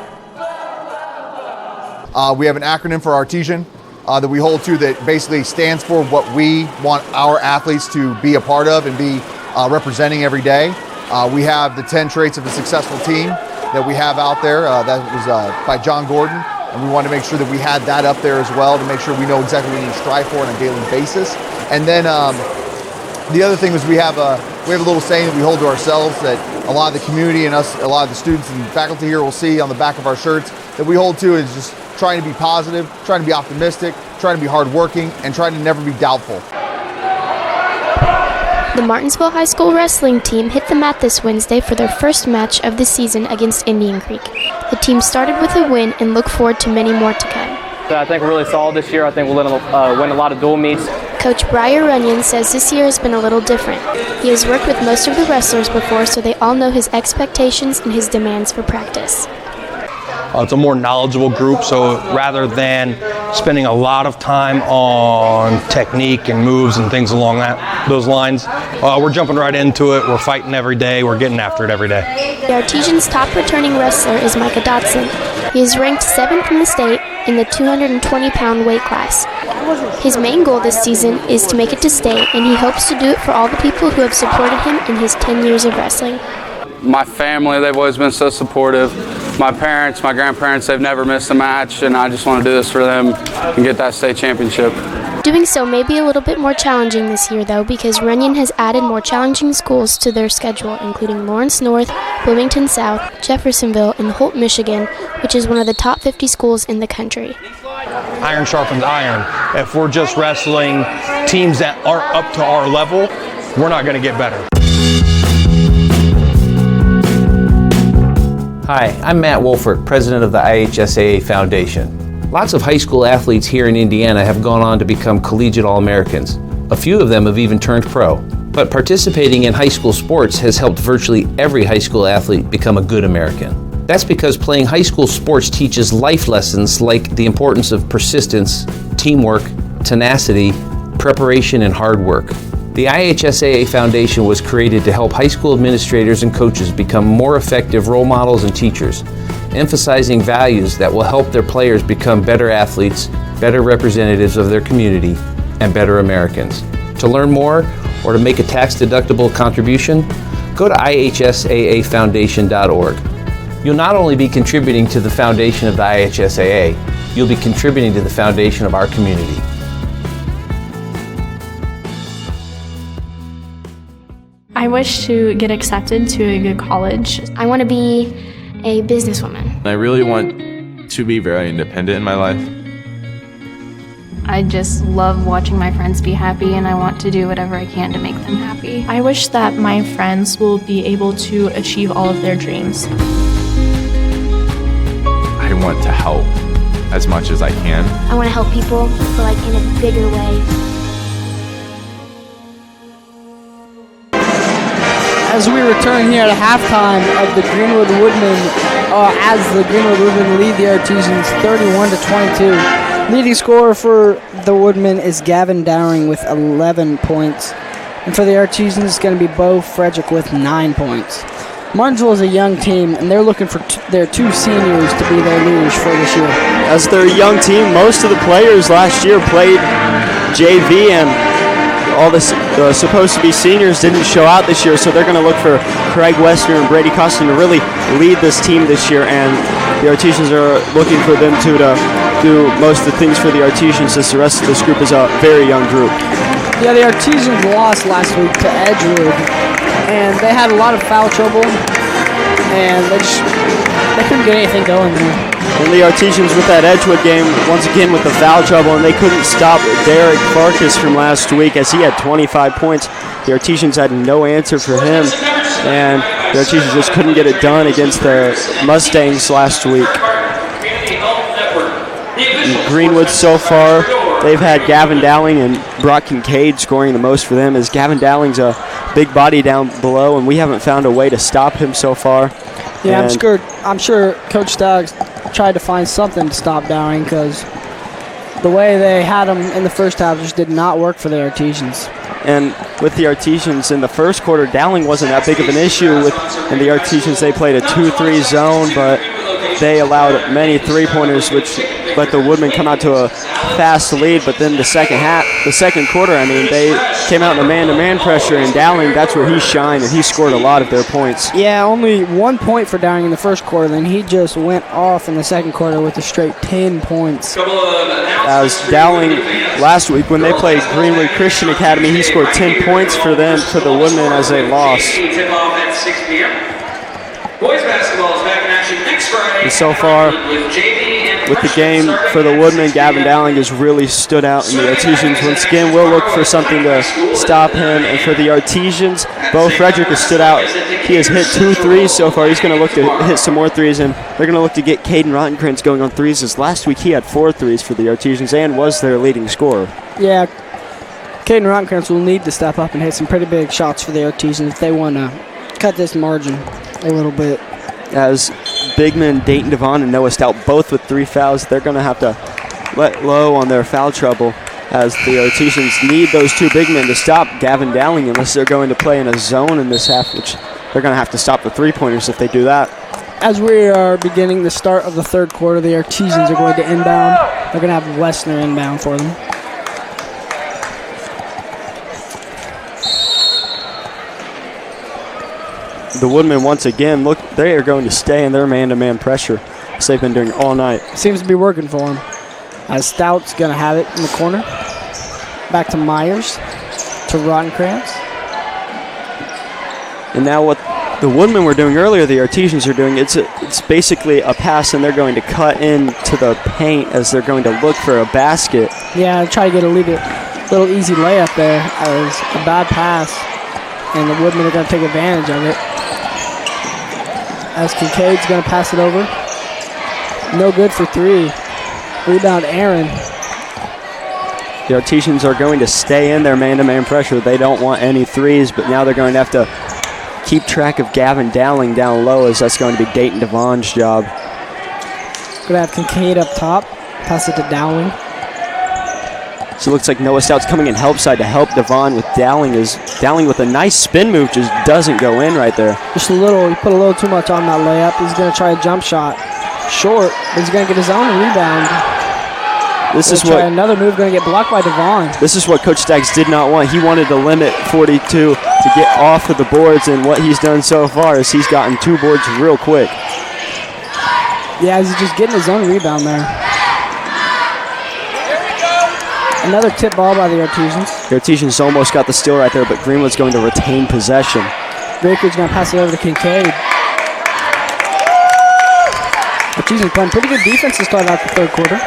Speaker 13: We have an acronym for Artesian that we hold to that basically stands for what we want our athletes to be a part of and be representing every day. We have the 10 traits of a successful team that we have out there. That was by John Gordon, and we wanted to make sure that we had that up there as well to make sure we know exactly what we need to strive for on a daily basis. And then the other thing was we have a little saying that we hold to ourselves that a lot of the community and us, a lot of the students and faculty here will see on the back of our shirts that we hold to is just trying to be positive, trying to be optimistic, trying to be hardworking, and trying to never be doubtful.
Speaker 6: The Martinsville High School wrestling team hit the mat this Wednesday for their first match of the season against Indian Creek. The team started with a win and look forward to many more to come.
Speaker 16: So I think we're really solid this year. I think we'll win a lot of dual meets.
Speaker 6: Coach Briar Runyon says this year has been a little different. He has worked with most of the wrestlers before, so they all know his expectations and his demands for practice.
Speaker 17: It's a more knowledgeable group, so rather than spending a lot of time on technique and moves and things along those lines, we're jumping right into it. We're fighting every day. We're getting after it every day.
Speaker 6: The Artesians' top returning wrestler is Micah Dotson. He is ranked 7th in the state in the 220-pound weight class. His main goal this season is to make it to state, and he hopes to do it for all the people who have supported him in his 10 years of wrestling.
Speaker 18: My family, they've always been so supportive. My parents, my grandparents, they've never missed a match, and I just want to do this for them and get that state championship.
Speaker 6: Doing so may be a little bit more challenging this year, though, because Runyon has added more challenging schools to their schedule, including Lawrence North, Bloomington South, Jeffersonville, and Holt, Michigan, which is one of the top 50 schools in the country.
Speaker 17: Iron sharpens iron. If we're just wrestling teams that aren't up to our level, we're not going to get better.
Speaker 19: Hi, I'm Matt Wolfert, president of the IHSAA Foundation. Lots of high school athletes here in Indiana have gone on to become collegiate All-Americans. A few of them have even turned pro. But participating in high school sports has helped virtually every high school athlete become a good American. That's because playing high school sports teaches life lessons like the importance of persistence, teamwork, tenacity, preparation, and hard work. The IHSAA Foundation was created to help high school administrators and coaches become more effective role models and teachers, emphasizing values that will help their players become better athletes, better representatives of their community, and better Americans. To learn more or to make a tax-deductible contribution, go to IHSAAFoundation.org. You'll not only be contributing to the foundation of the IHSAA, you'll be contributing to the foundation of our community.
Speaker 7: I wish to get accepted to a good college.
Speaker 6: I want to be a businesswoman.
Speaker 4: I really want to be very independent in my life.
Speaker 5: I just love watching my friends be happy, and I want to do whatever I can to make them happy.
Speaker 7: I wish that my friends will be able to achieve all of their dreams.
Speaker 4: I want to help as much as I can.
Speaker 6: I want to help people, but like in a bigger way.
Speaker 1: As we return here at halftime of the Greenwood Woodmen, as the Greenwood Woodmen lead the Artesians 31-22. Leading scorer for the Woodmen is Gavin Dowring with 11 points. And for the Artesians, it's going to be Bo Frederick with 9 points. Martinsville is a young team, and they're looking for their two seniors to be their leaders for this year.
Speaker 2: As their young team, most of the players last year played JV, and all the supposed to be seniors didn't show out this year, so they're going to look for Craig Westner and Brady Costin to really lead this team this year, and the Artesians are looking for them to do most of the things for the Artesians, since the rest of this group is a very young group.
Speaker 1: Yeah, the Artesians lost last week to Edgewood, and they had a lot of foul trouble, and they couldn't get anything going there.
Speaker 2: And the Artesians with that Edgewood game, once again with the foul trouble, and they couldn't stop Derek Farkas from last week as he had 25 points. The Artesians had no answer for him, and the Artesians just couldn't get it done against the Mustangs last week. And Greenwood so far, they've had Gavin Dowling and Brock Kincaid scoring the most for them, as Gavin Dowling's a big body down below, and we haven't found a way to stop him so far.
Speaker 1: Yeah, I'm sure Coach Staggs tried to find something to stop Dowling, because the way they had him in the first half just did not work for the Artesians.
Speaker 2: And with the Artesians in the first quarter, Dowling wasn't that big of an issue. And the Artesians, they played a 2-3 zone, but they allowed many three-pointers, which let the Woodmen come out to a fast lead. But then the second quarter, I mean, they came out in a man-to-man pressure, and Dowling, that's where he shined, and he scored a lot of their points.
Speaker 1: Yeah, only 1 point for Dowling in the first quarter, then he just went off in the second quarter with a straight 10 points.
Speaker 2: As Dowling, last week when they played Greenwood Christian Academy, he scored 10 points for them, for the Woodmen, as they lost.
Speaker 3: Tip-off at 6 p.m. Boys basketball is back in action next Friday.
Speaker 2: And so far, with the game for the Woodmen, Gavin Dowling has really stood out, and the Artesians once again will look for something to stop him. And for the Artesians, Bo Frederick has stood out. He has hit 2 threes so far. He's going to look to hit some more threes, and they're going to look to get Caden Rottenkrantz going on threes, as last week he had 4 threes for the Artesians and was their leading scorer.
Speaker 1: Yeah, Caden Rottenkrantz will need to step up and hit some pretty big shots for the Artesians if they want to cut this margin a little bit.
Speaker 2: As Bigman, Dayton Devon, and Noah Stout both with 3 fouls, they're going to have to let low on their foul trouble, as the Artesians need those 2 big men to stop Gavin Dowling, unless they're going to play in a zone in this half, which they're going to have to stop the three-pointers if they do that.
Speaker 1: As we are beginning the start of the third quarter, the Artesians are going to inbound. They're going to have Westner inbound for them.
Speaker 2: the Woodmen once again, look, they are going to stay in their man-to-man pressure as they've been doing all night.
Speaker 1: Seems to be working for them. As Stout's going to have it in the corner. Back to Myers, to Rottenkrantz.
Speaker 2: And now what the Woodmen were doing earlier, the Artesians are doing, it's basically a pass, and they're going to cut into the paint as they're going to look for a basket.
Speaker 1: Yeah, try to get a little easy layup there as a bad pass, and the Woodmen are going to take advantage of it. As Kincaid's going to pass it over. No good for three. Rebound, Aaron.
Speaker 2: The Artesians are going to stay in their man-to-man pressure. They don't want any threes, but now they're going to have to keep track of Gavin Dowling down low, as that's going to be Dayton Devon's job.
Speaker 1: Going to have Kincaid up top. Pass it to Dowling.
Speaker 2: So it looks like Noah Stout's coming in help side to help Devon with Dowling. Dowling with a nice spin move just doesn't go in right there.
Speaker 1: Just a little, he put a little too much on that layup. He's going to try a jump shot. Short, but he's going to get his own rebound.
Speaker 2: This is what
Speaker 1: another move going to get blocked by Devon.
Speaker 2: This is what Coach Staggs did not want. He wanted to limit 42 to get off of the boards, and what he's done so far is he's gotten 2 boards real quick.
Speaker 1: Yeah, he's just getting his own rebound there. Another tip ball by the Artesians.
Speaker 2: The Artesians almost got the steal right there, but Greenwood's going to retain possession.
Speaker 1: Baker's going to pass it over to Kincaid. Artesians playing pretty good defense to start out the third quarter.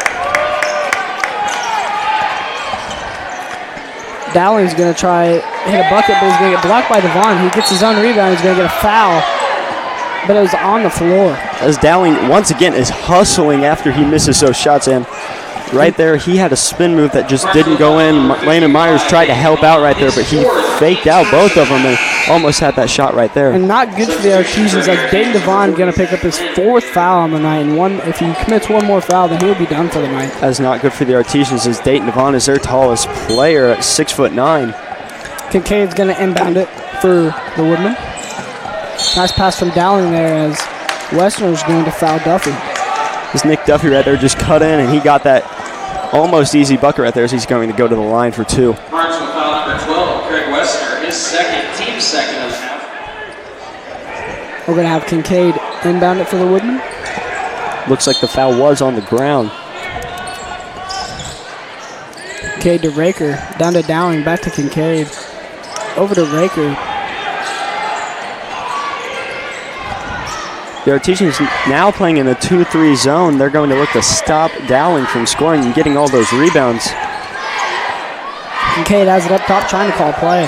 Speaker 1: Dowling's going to try hit a bucket, but he's going to get blocked by Devon. He gets his own rebound. He's going to get a foul, but it was on the floor.
Speaker 2: As Dowling, once again, is hustling after he misses those shots, and right there, he had a spin move that just didn't go in. Landon Myers tried to help out right there, but he faked out both of them and almost had that shot right there.
Speaker 1: And not good for the Artesians, as Dayton Devon going to pick up his 4th foul on the night. And if he commits one more foul, then he'll be done for the night.
Speaker 2: That's not good for the Artesians, as Dayton Devon is their tallest player at 6'9".
Speaker 1: Kincaid's going to inbound it for the Woodmen. Nice pass from Dowling there, as Westner's going to foul Duffy.
Speaker 2: As Nick Duffy right there just cut in, and he got that almost easy bucket right there, as he's going to go to the line for 2.
Speaker 3: Martinsville foul number 12, Craig Westner, his team second of the half.
Speaker 1: We're going to have Kincaid inbound it for the Woodmen.
Speaker 2: Looks like the foul was on the ground.
Speaker 1: Kincaid to Raker, down to Dowling, back to Kincaid. Over to Raker.
Speaker 2: The Artesians now playing in a 2-3 zone. They're going to look to stop Dowling from scoring and getting all those rebounds.
Speaker 1: Kincaid has it up top, trying to call play.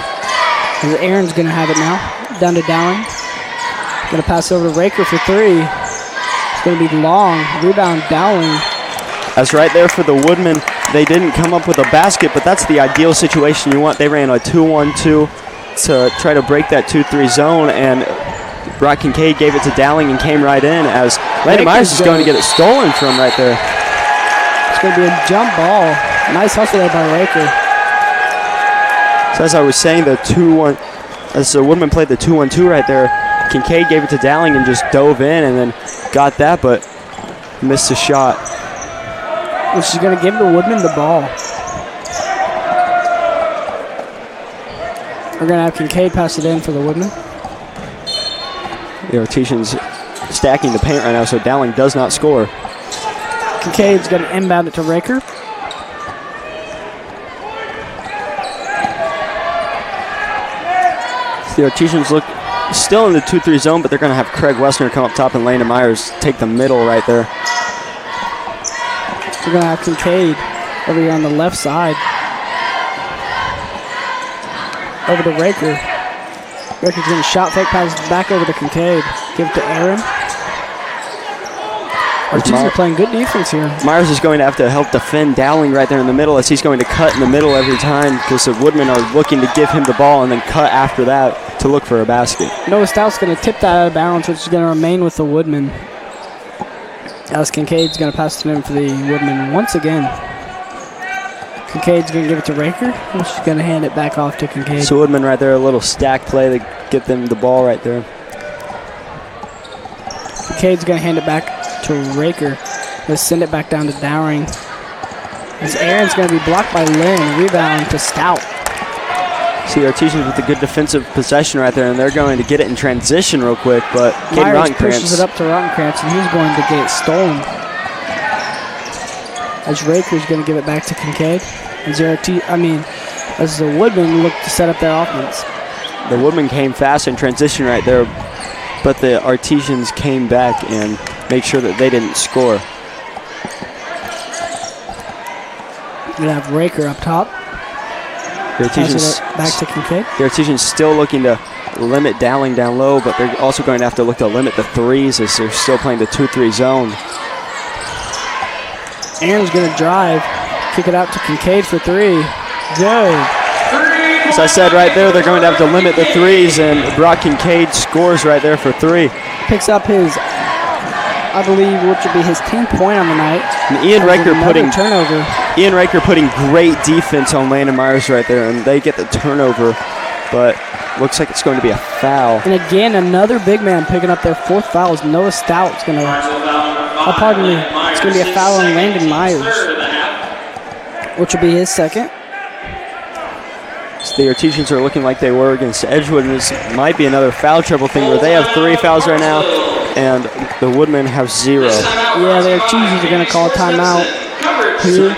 Speaker 1: Aaron's going to have it now. Down to Dowling. Going to pass over to Raker for 3. It's going to be long. Rebound, Dowling.
Speaker 2: That's right there for the Woodmen. They didn't come up with a basket, but that's the ideal situation you want. They ran a 2-1-2 to try to break that 2-3 zone, and Brock Kincaid gave it to Dowling and came right in, as Landon Myers is going to get it stolen from right there.
Speaker 1: It's going to be a jump ball. Nice hustle there by Raker.
Speaker 2: So as I was saying, as the Woodmen played the 2-1-2 right there, Kincaid gave it to Dowling and just dove in and then got that, but missed a shot.
Speaker 1: Which is going to give the Woodmen the ball. We're going to have Kincaid pass it in for the Woodmen.
Speaker 2: The Artesians stacking the paint right now, so Dowling does not score.
Speaker 1: Kincaid's going to inbound it to Raker.
Speaker 2: The Artesians look still in the 2-3 zone, but they're going to have Craig Westner come up top and Landon Myers take the middle right there.
Speaker 1: We're going to have Kincaid over here on the left side. Over to Raker. Raker's going to shot fake, pass back over to Kincaid. Give it to Aaron. Artesians playing good defense here.
Speaker 2: Myers is going to have to help defend Dowling right there in the middle, as he's going to cut in the middle every time, because the Woodmen are looking to give him the ball and then cut after that to look for a basket.
Speaker 1: Noah Stout's going to tip that out of bounds, which is going to remain with the Woodmen. As Kincaid's going to pass it in for the Woodmen once again. Kincaid's going to give it to Raker, which is going to hand it back off to Kincaid.
Speaker 2: So Woodmen right there, a little stack play to get them the ball right there.
Speaker 1: Kincaid's going to hand it back to Raker. Let's send it back down to Dowling. As Aaron's going to be blocked by Lynn. Rebound to Stout.
Speaker 2: So See the Artesians with a good defensive possession right there, and they're going to get it in transition real quick, but
Speaker 1: Myers pushes it up to Rottenkrantz, and he's going to get it stolen. As Raker's going to give it back to Kincaid. As the Woodmen look to set up their offense.
Speaker 2: The Woodmen came fast in transition right there, but the Artesians came back and made sure that they didn't score.
Speaker 1: We have Raker up top.
Speaker 2: The Artesians
Speaker 1: back to Kincaid.
Speaker 2: The Artesians still looking to limit Dowling down low, but they're also going to have to look to limit the threes as they're still playing the 2-3 zone.
Speaker 1: Aaron's going to drive, kick it out to Kincaid for three. Good.
Speaker 2: As I said right there, they're going to have to limit the threes, and Brock Kincaid scores right there for three.
Speaker 1: Picks up his, I believe, which will be his 10th point on the night.
Speaker 2: And Ian Raker putting great defense on Landon Myers right there, and they get the turnover, but looks like it's going to be a foul.
Speaker 1: And again, another big man picking up their fourth foul is Noah Stout's going to, it's going to be a foul on Landon Myers, which will be his second.
Speaker 2: So the Artesians are looking like they were against Edgewood, and this might be another foul trouble thing where they have 3 fouls right now, and the Woodmen have 0.
Speaker 1: Yeah, the Artesians are going to call a timeout here.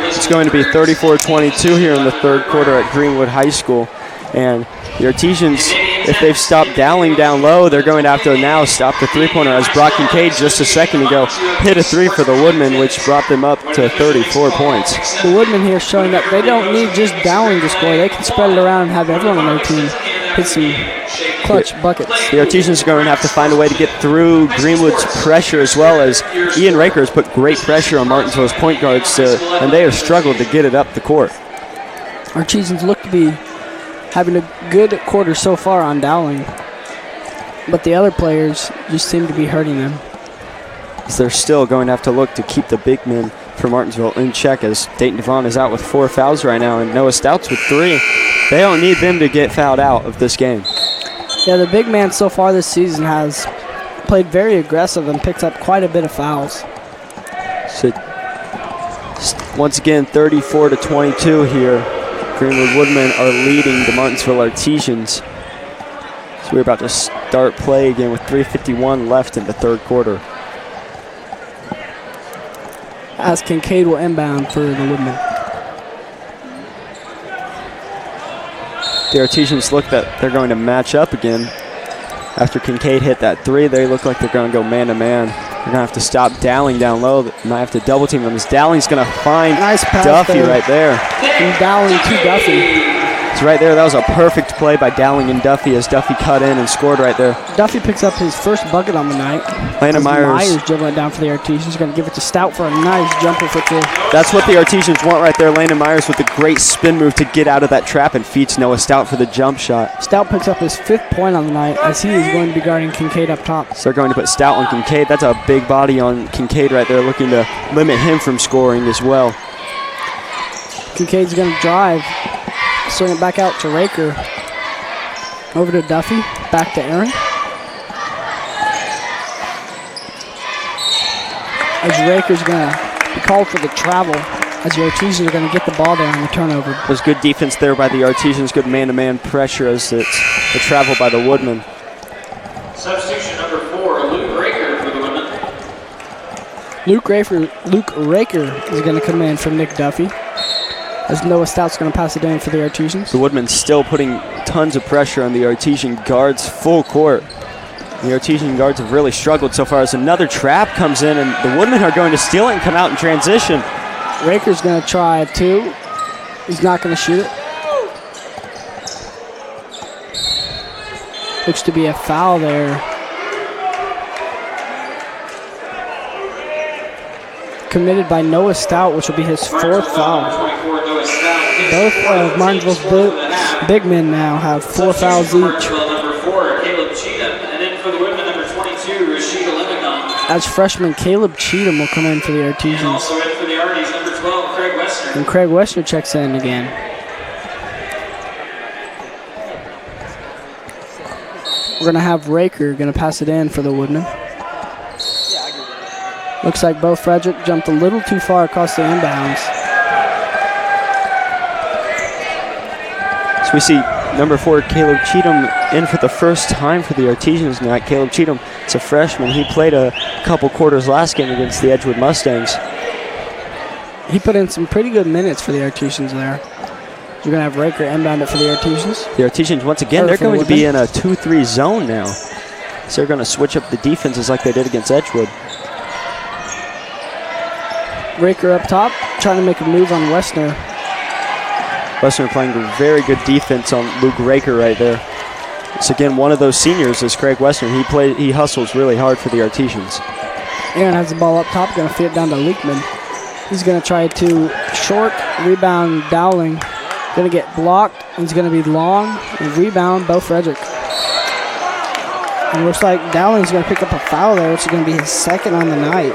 Speaker 2: It's going to be 34-22 here in the third quarter at Greenwood High School, and the Artesians, if they've stopped Dowling down low, they're going to have to now stop the three-pointer, as Brock Kincaid just a second ago hit a 3 for the Woodmen, which brought them up to 34 points.
Speaker 1: The Woodmen here showing that they don't need just Dowling to score. They can spread it around and have everyone on their team hit some clutch buckets.
Speaker 2: The Artesians are going to have to find a way to get through Greenwood's pressure, as well as Ian Raker has put great pressure on Martinsville's point guards, and they have struggled to get it up the court.
Speaker 1: Artesians look to be having a good quarter so far on Dowling, but the other players just seem to be hurting them.
Speaker 2: They're still going to have to look to keep the big men for Martinsville in check, as Dayton Devon is out with 4 fouls right now, and Noah Stout's with 3. They don't need them to get fouled out of this game.
Speaker 1: Yeah, the big man so far this season has played very aggressive and picked up quite a bit of fouls.
Speaker 2: So once again, 34-22 here. Greenwood Woodmen are leading the Martinsville Artesians. So we're about to start play again with 3:51 left in the third quarter.
Speaker 1: As Kincaid will inbound for the Woodmen.
Speaker 2: The Artesians look that they're going to match up again. After Kincaid hit that 3, they look like they're going to go man-to-man. They're going to have to stop Dowling down low. They might have to double team them, as Dowling's going to find Duffy right there.
Speaker 1: From Dowling to Duffy.
Speaker 2: It's right there. That was a perfect play by Dowling and Duffy, as Duffy cut in and scored right there.
Speaker 1: Duffy picks up his first bucket on the night.
Speaker 2: Landon Myers
Speaker 1: dribbling down for the Artesians. Going to give it to Stout for a nice jumper for 2.
Speaker 2: That's what the Artesians want right there. Landon Myers with a great spin move to get out of that trap and feeds Noah Stout for the jump shot.
Speaker 1: Stout picks up his 5th point on the night, as he is going to be guarding Kincaid up top.
Speaker 2: So they're going to put Stout on Kincaid. That's a big body on Kincaid right there, looking to limit him from scoring as well.
Speaker 1: Kincaid's going to drive. Swing it back out to Raker. Over to Duffy. Back to Aaron. As Raker's going to be called for the travel, as the Artesians are going to get the ball there on the turnover.
Speaker 2: There's good defense there by the Artesians. Good man-to-man pressure as it's the travel by the Woodmen.
Speaker 3: Substitution number 4, Luke Raker for the Woodmen.
Speaker 1: Luke Raker is going to come in for Nick Duffy, as Noah Stout's going to pass it in for the Artesians.
Speaker 2: The Woodmen still putting tons of pressure on the Artesian guards full court. The Artesian guards have really struggled so far, as another trap comes in, and the Woodmen are going to steal it and come out in transition.
Speaker 1: Raker's going to try 2. He's not going to shoot it. Looks to be a foul there. Committed by Noah Stout, which will be his 4th foul. Both of Martinsville's big men now have 4 fouls each.
Speaker 3: Number 4, Caleb Cheatham, and then for the Woodmen, number 22, Rashida Lebanon.
Speaker 1: As freshman Caleb Cheatham will come in for the Artesians.
Speaker 3: And also in for the Arties, number 12, Craig Westner.
Speaker 1: And Craig Westner checks in again. We're going to have Raker going to pass it in for the Woodmen. Looks like Bo Frederick jumped a little too far across the inbounds.
Speaker 2: We see number 4, Caleb Cheatham, in for the first time for the Artesians tonight. Caleb Cheatham is a freshman. He played a couple quarters last game against the Edgewood Mustangs.
Speaker 1: He put in some pretty good minutes for the Artesians there. You're going to have Raker inbound it for the Artesians.
Speaker 2: The Artesians, once again, they're going to be in a 2-3 zone now. So they're going to switch up the defenses like they did against Edgewood.
Speaker 1: Raker up top, trying to make a move on Westner.
Speaker 2: Westner playing very good defense on Luke Raker right there. It's again one of those seniors is Craig Westner. He hustles really hard for the Artesians.
Speaker 1: Aaron has the ball up top, going to feed it down to Leekman. He's going to try to short, rebound Dowling. Going to get blocked. He's going to be long. And rebound, Bo Frederick. And looks like Dowling's going to pick up a foul there, which is going to be his second on the night.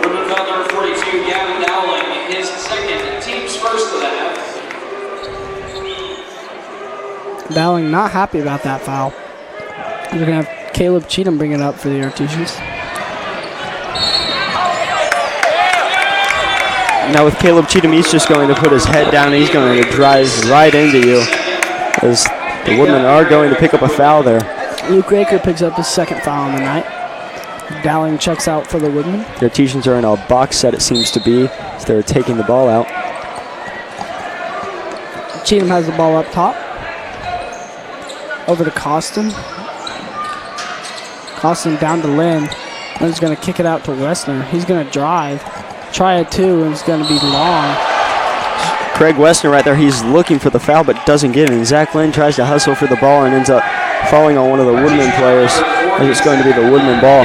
Speaker 3: Woodman foul number 42, Gavin Dowling, his second, team's first of the half.
Speaker 1: Dowling not happy about that foul. We're going to have Caleb Cheatham bring it up for the Artesians.
Speaker 2: Now with Caleb Cheatham, he's just going to put his head down and he's going to drive right into you. As the Woodmen are going to pick up a foul there.
Speaker 1: Luke Raker picks up his second foul on the night. Dowling checks out for the Woodmen.
Speaker 2: The Artesians are in a box set, it seems to be, as they're taking the ball out.
Speaker 1: Cheatham has the ball up top. Over to Costin. Costin down to Lynn. Lynn's going to kick it out to Westner. He's going to drive. Try a 2, and it's going to be long.
Speaker 2: Craig Westner right there, he's looking for the foul but doesn't get it. And Zach Lynn tries to hustle for the ball and ends up falling on one of the Woodman players. And it's going to be the Woodman ball.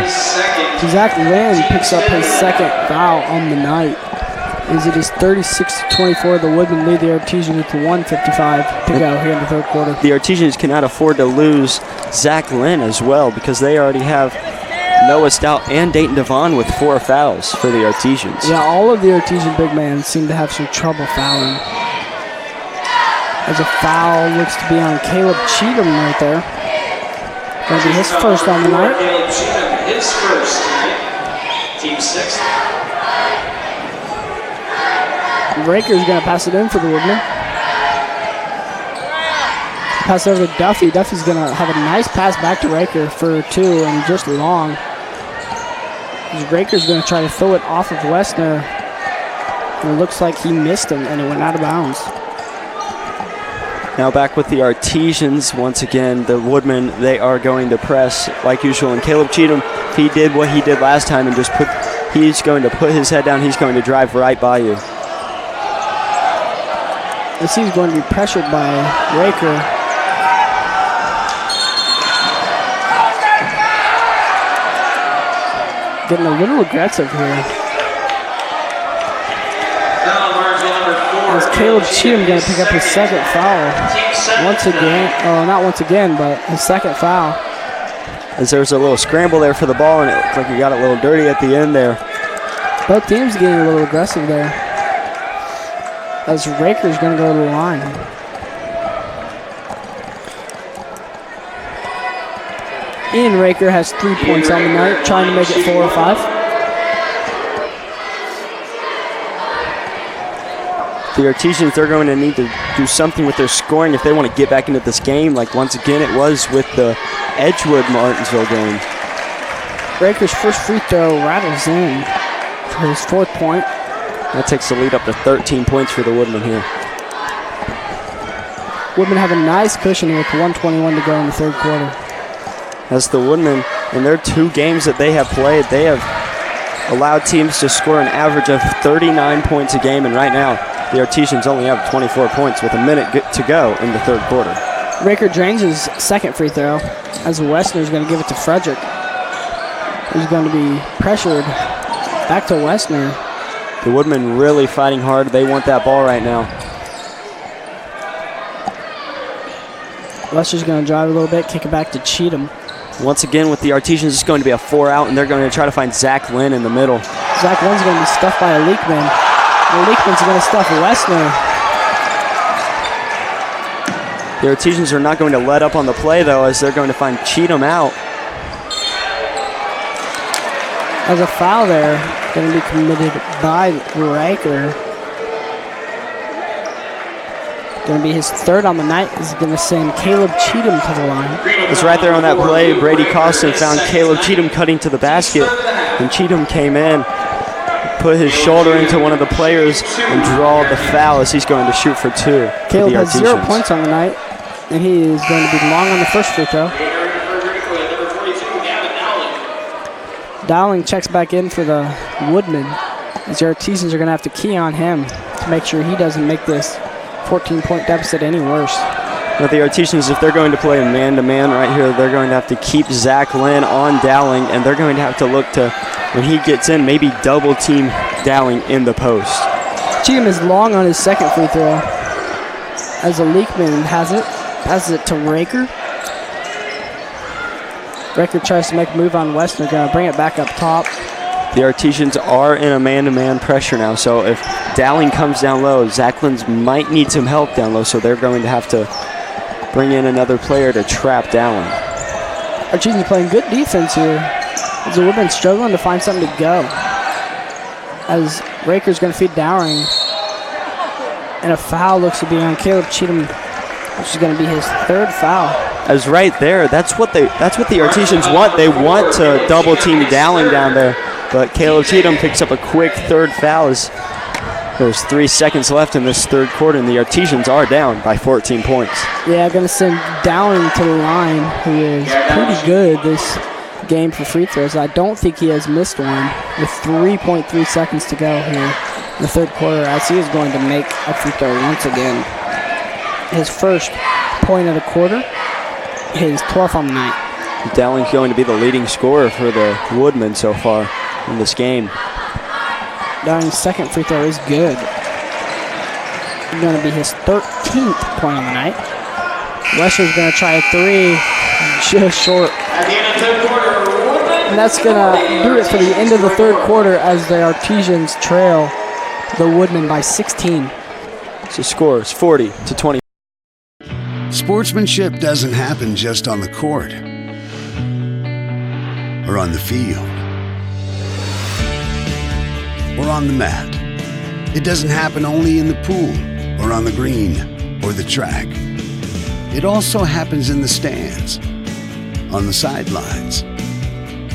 Speaker 1: Zach Lynn picks up his second foul on the night. As it is 36-24, the Woodmen lead the Artesians with 1:55 to go here in the third quarter.
Speaker 2: The Artesians cannot afford to lose Zach Lynn as well because they already have Noah Stout and Dayton Devon with 4 fouls for the Artesians.
Speaker 1: Yeah, all of the Artesian big men seem to have some trouble fouling. As a foul looks to be on Caleb Cheatham right there. Going to be his first on the night.
Speaker 3: Caleb Cheatham, his first tonight. Team 6th.
Speaker 1: Raker's going to pass it in for the Woodmen. Pass over to Duffy. Duffy's going to have a nice pass back to Raker for 2 and just long. Raker's going to try to throw it off of Westner. And it looks like he missed him and it went out of bounds.
Speaker 2: Now back with the Artesians. Once again, the Woodmen, they are going to press like usual. And Caleb Cheatham, he did what he did last time and just he's going to put his head down. He's going to drive right by you.
Speaker 1: As he's going to be pressured by Raker. Getting a little aggressive here. As Caleb Cheatham going to pick up his second foul. Once again, not once again, but his second foul.
Speaker 2: As there's a little scramble there for the ball, and it looked like he got it a little dirty at the end there.
Speaker 1: Both teams getting a little aggressive there. As Raker's going to go to the line. Ian Raker has 3 points on the night, trying to make it 4 or 5.
Speaker 2: The Artesians, they're going to need to do something with their scoring if they want to get back into this game, like once again it was with the Edgewood-Martinsville game.
Speaker 1: Raker's first free throw rattles in for his 4th point.
Speaker 2: That takes the lead up to 13 points for the Woodmen here.
Speaker 1: Woodmen have a nice cushion with 1:21 to go in the third quarter.
Speaker 2: As the Woodmen, in their 2 games that they have played, they have allowed teams to score an average of 39 points a game, and right now the Artesians only have 24 points with a minute to go in the third quarter.
Speaker 1: Raker drains his second free throw as Westner's going to give it to Frederick. He's going to be pressured back to Westner.
Speaker 2: The Woodmen really fighting hard. They want that ball right now.
Speaker 1: Westner's going to drive a little bit, kick it back to Cheatham.
Speaker 2: Once again with the Artesians, it's going to be a 4 out, and they're going to try to find Zach Lynn in the middle.
Speaker 1: Zach Lynn's going to be stuffed by a Leekman. And Leekman's going to stuff Westner.
Speaker 2: The Artesians are not going to let up on the play, though, as they're going to find Cheatham out.
Speaker 1: As a foul there, going to be committed by Raker. Going to be his third on the night. Is going to send Caleb Cheatham to the line.
Speaker 2: It's right there on that play. Brady Costin found Caleb Cheatham cutting to the basket, and Cheatham came in, put his shoulder into one of the players, and draw the foul as he's going to shoot for two.
Speaker 1: Caleb has 0 points on the night, and he is going to be long on the first free throw. Dowling checks back in for the Woodmen, as the Artesians are going to have to key on him to make sure he doesn't make this 14-point deficit any worse.
Speaker 2: But the Artesians, if they're going to play a man-to-man right here, they're going to have to keep Zach Lynn on Dowling, and they're going to have to look to, when he gets in, maybe double-team Dowling in the post.
Speaker 1: Cheatham is long on his second free throw, as the Leakman passes it to Raker. Raker tries to make a move on Westner, going to bring it back up top.
Speaker 2: The Artesians are in a man-to-man pressure now, so if Dowling comes down low, Zachlins might need some help down low, so they're going to have to bring in another player to trap Dowling.
Speaker 1: Artesians playing good defense here, as the Woodmen struggling to find something to go. As Raker's going to feed Dowling, and a foul looks to be on Caleb Cheatham, which is going to be his third foul.
Speaker 2: As right there, that's what the Artesians want. They want to double team Dowling down there, but Caleb Cheatham picks up a quick third foul as there's 3 seconds left in this third quarter, and the Artesians are down by 14 points.
Speaker 1: Yeah, going to send Dowling to the line, who is pretty good this game for free throws. I don't think he has missed one with 3.3 seconds to go here in the third quarter, as he is going to make a free throw once again. His first point of the quarter, his 12th on the night.
Speaker 2: Dowling's going to be the leading scorer for the Woodmen so far in this game.
Speaker 1: Dowling's second free throw is good. It's going to be his 13th point on the night. Wester's going to try a three, just short. And that's going to do it for the end of the third quarter, as the Artesians trail the Woodmen by 16.
Speaker 2: So score is 40-20.
Speaker 20: Sportsmanship doesn't happen just on the court or on the field or on the mat. It doesn't happen only in the pool or on the green or the track. It also happens in the stands, on the sidelines,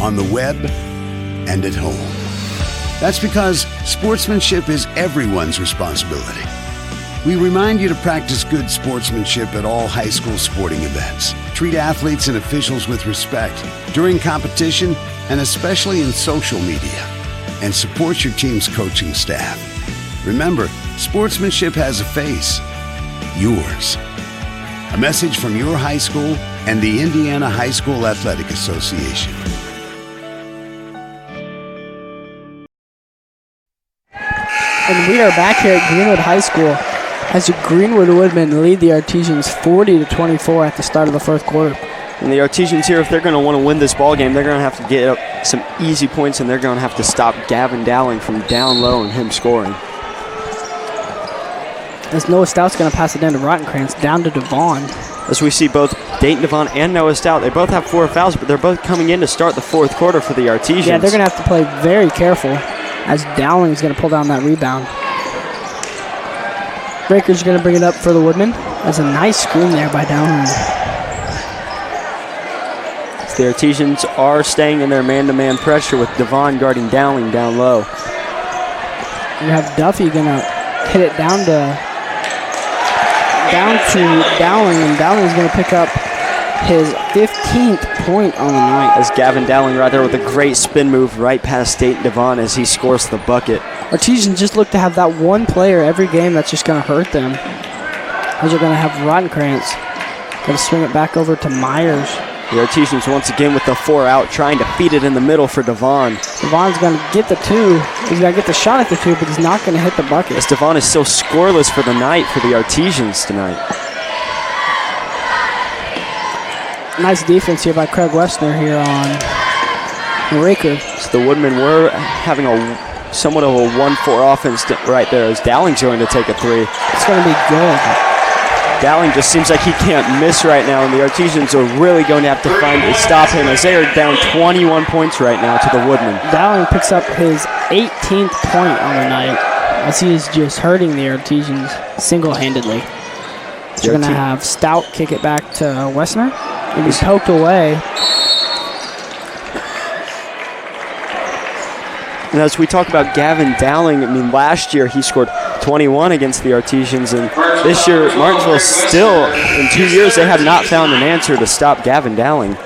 Speaker 20: on the web, and at home. That's because sportsmanship is everyone's responsibility. We remind you to practice good sportsmanship at all high school sporting events. Treat athletes and officials with respect during competition and especially in social media. And support your team's coaching staff. Remember, sportsmanship has a face. Yours. A message from your high school and the Indiana High School Athletic Association.
Speaker 1: And we are back here at Greenwood High School, as the Greenwood Woodmen lead the Artesians 40-24 at the start of the fourth quarter.
Speaker 2: And the Artesians here, if they're going to want to win this ball game, they're going to have to get up some easy points, and they're going to have to stop Gavin Dowling from down low and him scoring.
Speaker 1: As Noah Stout's going to pass it down to Rottenkrantz, down to Devon.
Speaker 2: As we see both Dayton Devon and Noah Stout, they both have 4 fouls, but they're both coming in to start the fourth quarter for the Artesians.
Speaker 1: Yeah, they're going to have to play very careful, as Dowling is going to pull down that rebound. Raker's going to bring it up for the Woodmen. That's a nice screen there by Dowling.
Speaker 2: The Artesians are staying in their man-to-man pressure with Devon guarding Dowling down low.
Speaker 1: You have Duffy going to hit it down to Dowling, and Dowling is going to pick up his 15th point on the night.
Speaker 2: As Gavin Dowling right there with a great spin move right past Dayton Devon as he scores the bucket.
Speaker 1: Artesians just look to have that one player every game that's just going to hurt them. As they're going to have Rottenkrantz going to swing it back over to Myers.
Speaker 2: The Artesians once again with the 4 out, trying to feed it in the middle for Devon.
Speaker 1: Devon's going to get the 2. He's going to get the shot at the 2, but he's not going to hit the bucket.
Speaker 2: As Devon is still scoreless for the night for the Artesians tonight.
Speaker 1: Nice defense here by Craig Westner here on Raker.
Speaker 2: So the Woodmen were having a somewhat of a 1-4 offense right there, as Dowling's going to take a 3.
Speaker 1: It's going to be good.
Speaker 2: Dowling just seems like he can't miss right now, and the Artesians are really going to have to find a stop him, as they are down 21 points right now to the Woodmen.
Speaker 1: Dowling picks up his 18th point on the night, as he is just hurting the Artesians single-handedly. They're going to have Stout kick it back to Wessner. And he's poked away.
Speaker 2: And as we talk about Gavin Dowling, I mean, last year he scored 21 against the Artesians, and this year Martinsville still, in 2 years, they have not found an answer to stop Gavin Dowling.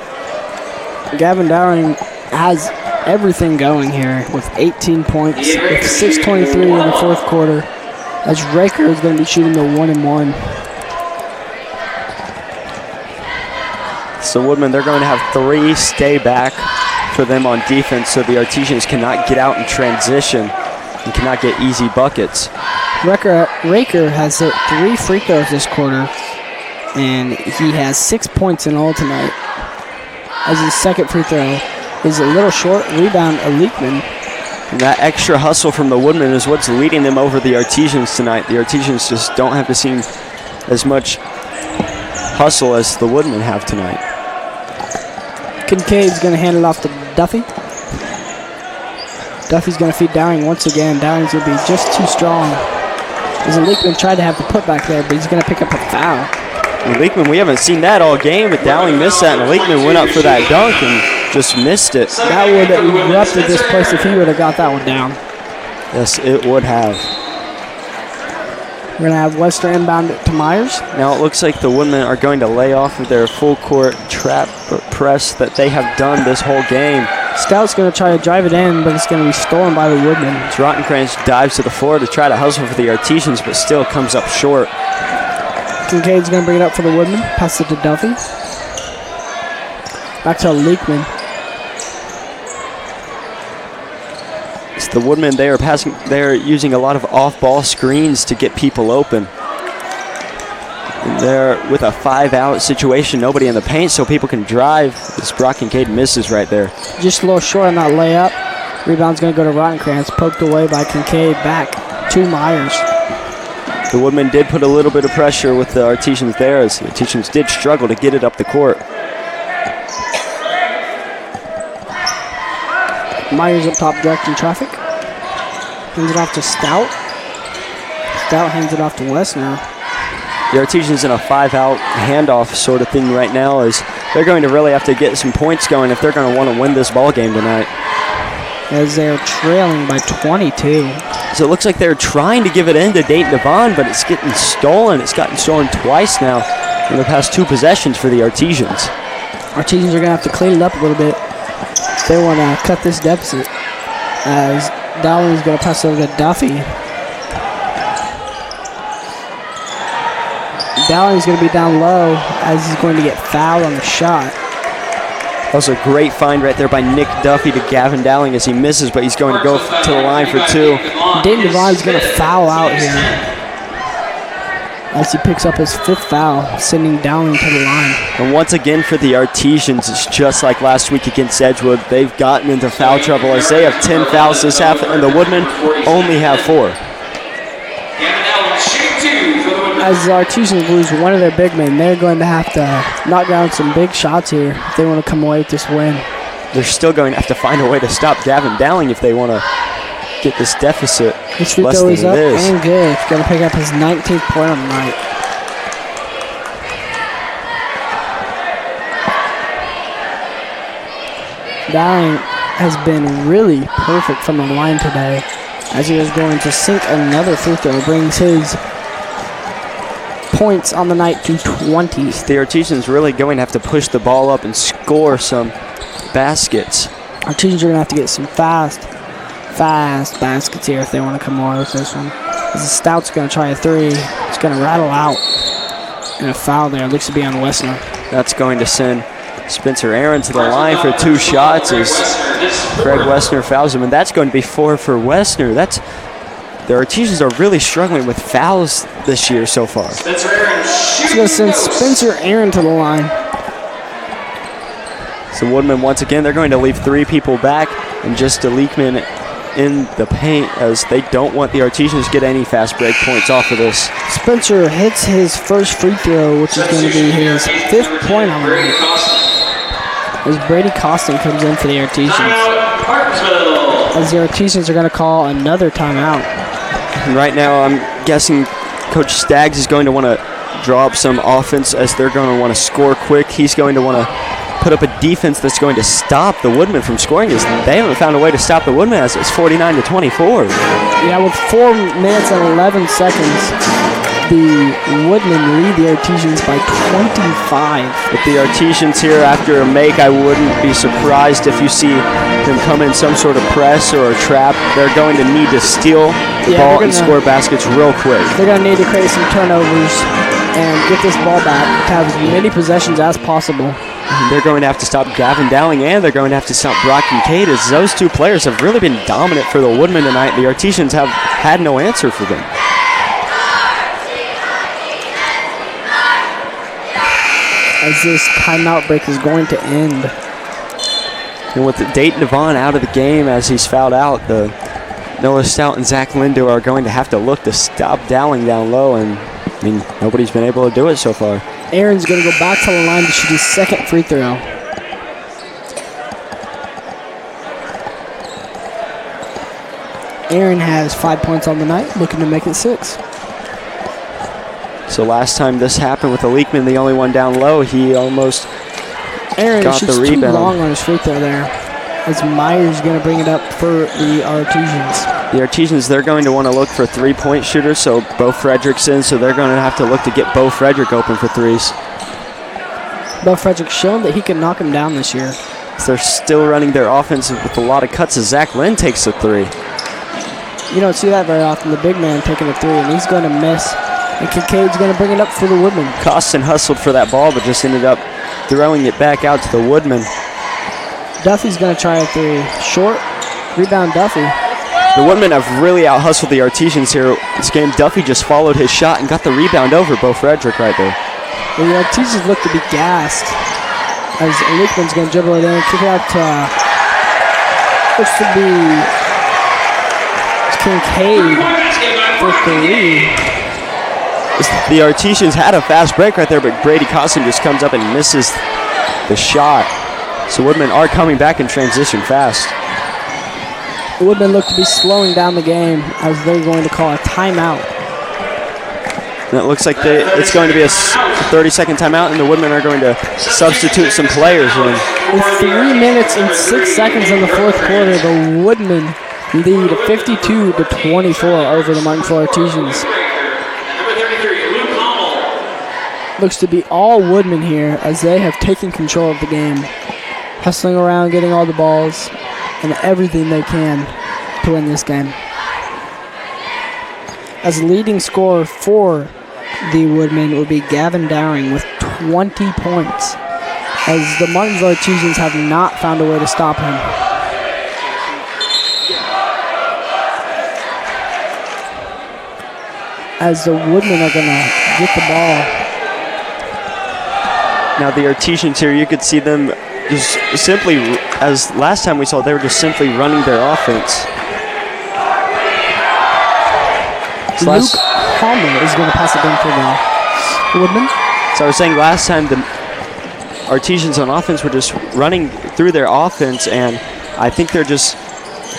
Speaker 1: Gavin Dowling has everything going here with 18 points, with 6:23 in the fourth quarter, as Raker is going to be shooting the 1-and-1.
Speaker 2: So Woodman, they're going to have 3 stay back for them on defense, so the Artesians cannot get out in transition and cannot get easy buckets.
Speaker 1: Raker has hit 3 free throws this quarter, and he has 6 points in all tonight. As his second free throw is a little short, rebound a Leakman.
Speaker 2: And that extra hustle from the Woodmen is what's leading them over the Artesians tonight. The Artesians just don't have to see as much hustle as the Woodmen have tonight.
Speaker 1: Kincaid's going to hand it off to Duffy. Duffy's going to feed Dowling once again. Dowling's going to be just too strong. As Leakman tried to have the putback there, but he's going to pick up a foul.
Speaker 2: And Leakman, we haven't seen that all game, but Dowling missed that, and Leakman went up for that dunk and just missed it.
Speaker 1: That would have erupted this place if he would have got that one down.
Speaker 2: Yes, it would have.
Speaker 1: We're going to have Wester inbound to Myers.
Speaker 2: Now it looks like the Woodmen are going to lay off of their full court trap press that they have done this whole game.
Speaker 1: Stout's going to try to drive it in, but it's going to be stolen by the Woodmen.
Speaker 2: Rottencrantz dives to the floor to try to hustle for the Artesians, but still comes up short.
Speaker 1: Kincaid's going to bring it up for the Woodmen. Pass it to Duffy. Back to Leakman.
Speaker 2: It's the Woodmen, they are using a lot of off-ball screens to get people open. And they're with a 5-out situation, nobody in the paint, so people can drive. As Brock Kincaid misses right there.
Speaker 1: Just a little short on that layup. Rebound's going to go to Rottencrantz, poked away by Kincaid, back to Myers.
Speaker 2: The Woodmen did put a little bit of pressure with the Artesians there, as the Artesians did struggle to get it up the court.
Speaker 1: Myers up top directing traffic. Hands it off to Stout. Stout hands it off to Wessner.
Speaker 2: The Artesians in a 5-out handoff sort of thing right now, as they're going to really have to get some points going if they're going to want to win this ball game tonight.
Speaker 1: As they're trailing by 22.
Speaker 2: So it looks like they're trying to give it in to Dayton Devon, but it's getting stolen. It's gotten stolen twice now in the past 2 possessions for the Artesians.
Speaker 1: Artesians are going to have to clean it up a little bit if they want to cut this deficit. As Dowling's going to pass over to Duffy. Dowling's going to be down low as he's going to get fouled on the shot.
Speaker 2: That was a great find right there by Nick Duffy to Gavin Dowling as he misses, but he's going to go to the line for 2.
Speaker 1: Dayton Devon's going to foul out here as he picks up his 5th foul, sending Dowling to the line.
Speaker 2: And once again for the Artesians, it's just like last week against Edgewood. They've gotten into foul trouble as they have 10 fouls this half, and the Woodmen only have 4.
Speaker 1: As the Artesians lose one of their big men, they're going to have to knock down some big shots here if they want to come away with this win.
Speaker 2: They're still going to have to find a way to stop Gavin Dowling if they want to get this deficit
Speaker 1: This free
Speaker 2: less
Speaker 1: throw
Speaker 2: than
Speaker 1: is
Speaker 2: it
Speaker 1: up
Speaker 2: is.
Speaker 1: and good. He's going to pick up his 19th point on the night. Dowling has been really perfect from the line today, as he is going to sink another free throw, brings his points on the night to 20.
Speaker 2: The Artesians really going to have to push the ball up and score some baskets.
Speaker 1: Artesians are going to have to get some fast baskets here if they want to come away with this one. As the Stout's going to try a 3. It's going to rattle out. And a foul there. Looks to be on Wessner.
Speaker 2: That's going to send Spencer Aaron to the line for 2 shots as Craig Wessner fouls him. And that's going to be 4 for Wessner. The Artesians are really struggling with fouls this year so far.
Speaker 1: He's going to send Spencer Aaron to the line.
Speaker 2: So Woodman, once again, they're going to leave 3 people back and just a Leakman in the paint as they don't want the Artesians to get any fast break points off of this.
Speaker 1: Spencer hits his first free throw, which is going to be his 5th point on the night. As Brady Costin comes in for the Artesians. As the Artesians are going to call another timeout.
Speaker 2: And right now, I'm guessing Coach Staggs is going to want to draw up some offense as they're going to want to score quick. He's going to want to put up a defense that's going to stop the Woodmen from scoring. They haven't found a way to stop the Woodmen as it's 49-24.
Speaker 1: Yeah, with 4 minutes and 11 seconds, the Woodmen lead the Artesians by 25.
Speaker 2: With the Artesians here after a make, I wouldn't be surprised if you see them come in some sort of press or a trap. They're going to need to steal the ball and score baskets real quick.
Speaker 1: They're going to need to create some turnovers and get this ball back to have as many possessions as possible.
Speaker 2: They're going to have to stop Gavin Dowling, and they're going to have to stop Brock Kincaid, as those two players have really been dominant for the Woodmen tonight. The Artesians have had no answer for them.
Speaker 1: As this timeout break is going to end.
Speaker 2: And with Dayton Devon out of the game as he's fouled out, the Noah Stout and Zach Lindo are going to have to look to stop Dowling down low, and I mean, nobody's been able to do it so far.
Speaker 1: Aaron's going to go back to the line to shoot his second free throw. Aaron has 5 points on the night, looking to make it 6.
Speaker 2: So last time this happened with the Leakman, the only one down low, he almost
Speaker 1: Aaron
Speaker 2: got
Speaker 1: shoots
Speaker 2: the rebound.
Speaker 1: too long on his free throw there, as Myers going to bring it up for the Artesians.
Speaker 2: The Artesians, they're going to want to look for three-point shooters, so Bo Frederick's in, so they're going to have to look to get Bo Frederick open for threes.
Speaker 1: Bo Frederick's shown that he can knock him down this year.
Speaker 2: So they're still running their offense with a lot of cuts as Zach Lynn takes a three.
Speaker 1: You don't see that very often, the big man taking a three, and he's going to miss. And Kincaid's going to bring it up for the Woodmen.
Speaker 2: Costin hustled for that ball, but just ended up throwing it back out to the Woodmen.
Speaker 1: Duffy's going to try a three. Short, rebound Duffy.
Speaker 2: The Woodmen have really out-hustled the Artesians here this game. Duffy just followed his shot and got the rebound over Bo Frederick right there.
Speaker 1: The Artesians look to be gassed as Leakman's going to dribble it in, kick it out to looks to be Kincaid for three.
Speaker 2: The Artesians had a fast break right there, but Brady Costin just comes up and misses the shot. So Woodmen are coming back in transition fast.
Speaker 1: The Woodmen look to be slowing down the game as they're going to call a timeout.
Speaker 2: And it looks like it's going to be a 30-second timeout, and the Woodmen are going to substitute some players in.
Speaker 1: With 3 minutes and 6 seconds in the fourth quarter, the Woodmen lead 52-24 over the Martinsville Artesians. Looks to be all Woodmen here as they have taken control of the game. Hustling around, getting all the balls, and everything they can to win this game. As leading scorer for the Woodmen will be Gavin Dowring with 20 points, as the Martinsville Artesians have not found a way to stop him. As the Woodmen are going to get the ball.
Speaker 2: Now the Artesians here, you could see them just simply, as last time we saw, they were just simply running their offense.
Speaker 1: Luke Palmer is going to pass it down for the Woodmen.
Speaker 2: So I was saying last time the Artesians on offense were just running through their offense, and I think they're just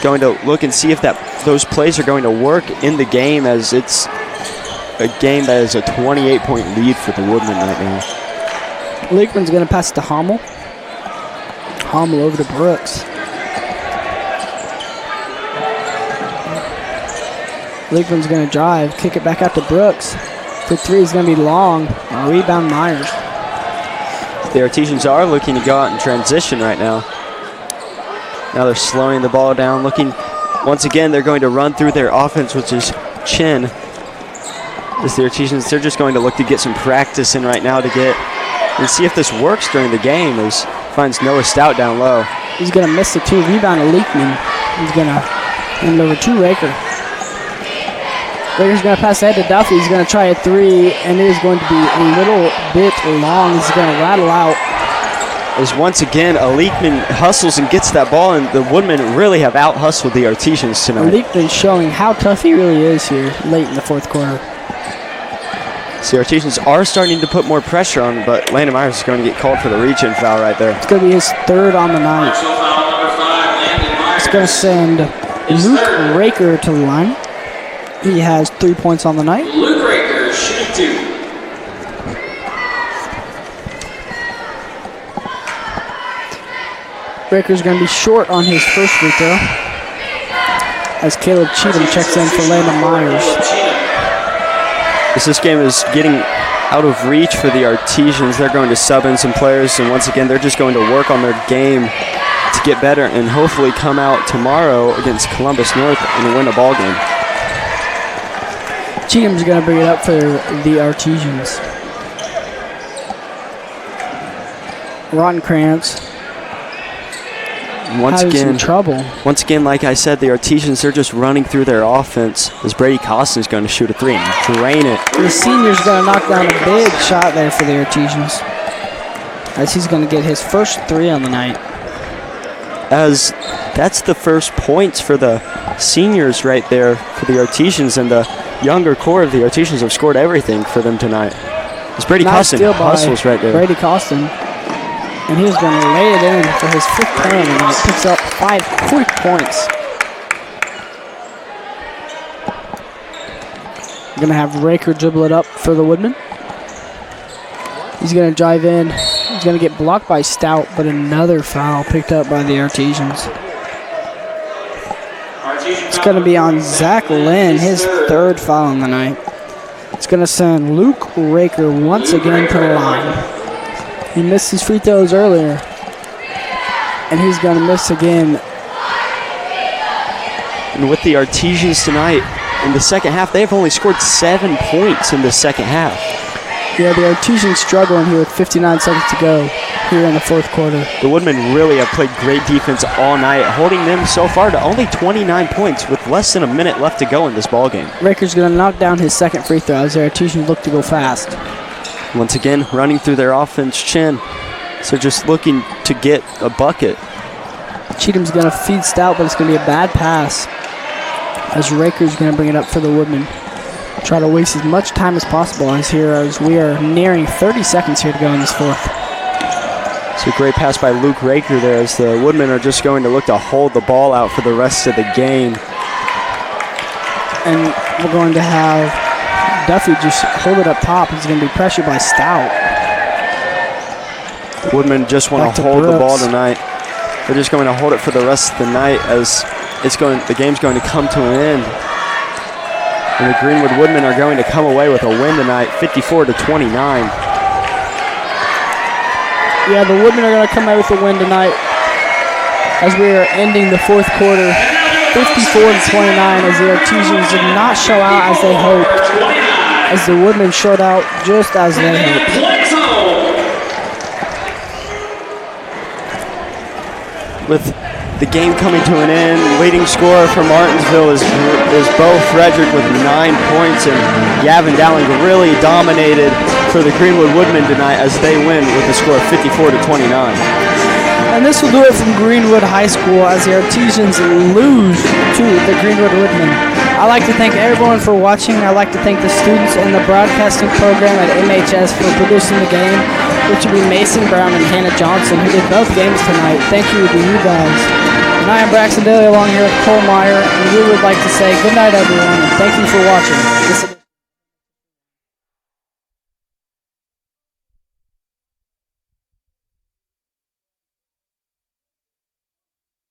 Speaker 2: going to look and see if those plays are going to work in the game, as it's a game that is a 28-point lead for the Woodmen right now.
Speaker 1: Leakman's going to pass it to Hommel. Hommel over to Brooks. Leakman's going to drive, kick it back out to Brooks. For three is going to be long. Rebound Myers.
Speaker 2: The Artesians are looking to go out in transition right now. Now they're slowing the ball down, looking, once again, they're going to run through their offense, which is chin. As the Artesians, they're just going to look to get some practice in right now to get and see if this works during the game, as finds Noah Stout down low.
Speaker 1: He's going to miss the two. Rebound to Leakman. He's going to hand it over to Raker. Raker's going to pass ahead to Duffy. He's going to try a three, and it is going to be a little bit long. He's going to rattle out.
Speaker 2: As once again, a Leakman hustles and gets that ball, and the Woodmen really have out-hustled the Artesians tonight.
Speaker 1: Leakman showing how tough he really is here late in the fourth quarter.
Speaker 2: So the Artesians are starting to put more pressure on, but Landon Myers is going to get called for the reach-in foul right there.
Speaker 1: It's going to be his third on the night. It's going to send Luke Raker to the line. He has 3 points on the night.
Speaker 3: Luke Raker, shooting two.
Speaker 1: Raker's going to be short on his first free throw as Caleb Cheatham checks in for Landon Myers.
Speaker 2: As this game is getting out of reach for the Artesians, they're going to sub in some players, and once again, they're just going to work on their game to get better and hopefully come out tomorrow against Columbus North and win a ball game.
Speaker 1: Cheatham's going to bring it up for the Artesians. Rottenkrantz
Speaker 2: Once
Speaker 1: trouble.
Speaker 2: Once again, like I said, the Artesians, they're just running through their offense as Brady Costin is going to shoot a three and drain it.
Speaker 1: The senior's going to knock down a big shot there for the Artesians, as he's going to get his first three on the night.
Speaker 2: As that's the first points for the seniors right there for the Artesians, and the younger core of the Artesians have scored everything for them tonight. As Brady Costin hustles right there.
Speaker 1: Brady Costin. And he's going to lay it in for his fifth point, and he picks up 5 quick points. Going to have Raker dribble it up for the Woodmen. He's going to drive in. He's going to get blocked by Stout, but another foul picked up by the Artesians. It's going to be on Zach Lynn, his third foul on the night. It's going to send Luke Raker once again to the line. He missed his free throws earlier, and he's going to miss again.
Speaker 2: And with the Artesians tonight, in the second half, they've only scored 7 points in the second half.
Speaker 1: Yeah, the Artesians struggling here with 59 seconds to go here in the fourth quarter.
Speaker 2: The Woodmen really have played great defense all night, holding them so far to only 29 points with less than a minute left to go in this ballgame.
Speaker 1: Raker's going to knock down his second free throw as the Artesians look to go fast.
Speaker 2: Once again, running through their offense chin. So just looking to get a bucket.
Speaker 1: Cheatham's going to feed Stout, but it's going to be a bad pass, as Raker's going to bring it up for the Woodmen. Try to waste as much time as possible as we are nearing 30 seconds here to go in this fourth.
Speaker 2: It's a great pass by Luke Raker there, as the Woodmen are just going to look to hold the ball out for the rest of the game.
Speaker 1: And we're going to have Duffy just hold it up top. He's going to be pressured by Stout.
Speaker 2: The Woodmen just want to hold the ball tonight. They're just going to hold it for the rest of the night, as the game's going to come to an end. And the Greenwood Woodmen are going to come away with a win tonight, 54-29.
Speaker 1: Yeah, the Woodmen are going to come away with a win tonight as we are ending the fourth quarter, 54-29, as the Artesians did not show out as they hoped, as the Woodmen showed out just as they hoped.
Speaker 2: With the game coming to an end, leading scorer for Martinsville is Bo Frederick with 9 points, and Gavin Dowling really dominated for the Greenwood Woodmen tonight as they win with a score of 54-29.
Speaker 1: And this will do it from Greenwood High School as the Artesians lose to the Greenwood Woodmen. I'd like to thank everyone for watching. I'd like to thank the students in the broadcasting program at MHS for producing the game, which would be Mason Brown and Hannah Johnson, who did both games tonight. Thank you to you guys. And I am Braxton Daly along here with Cole Meyer, and we would like to say good night, everyone, and thank you for watching.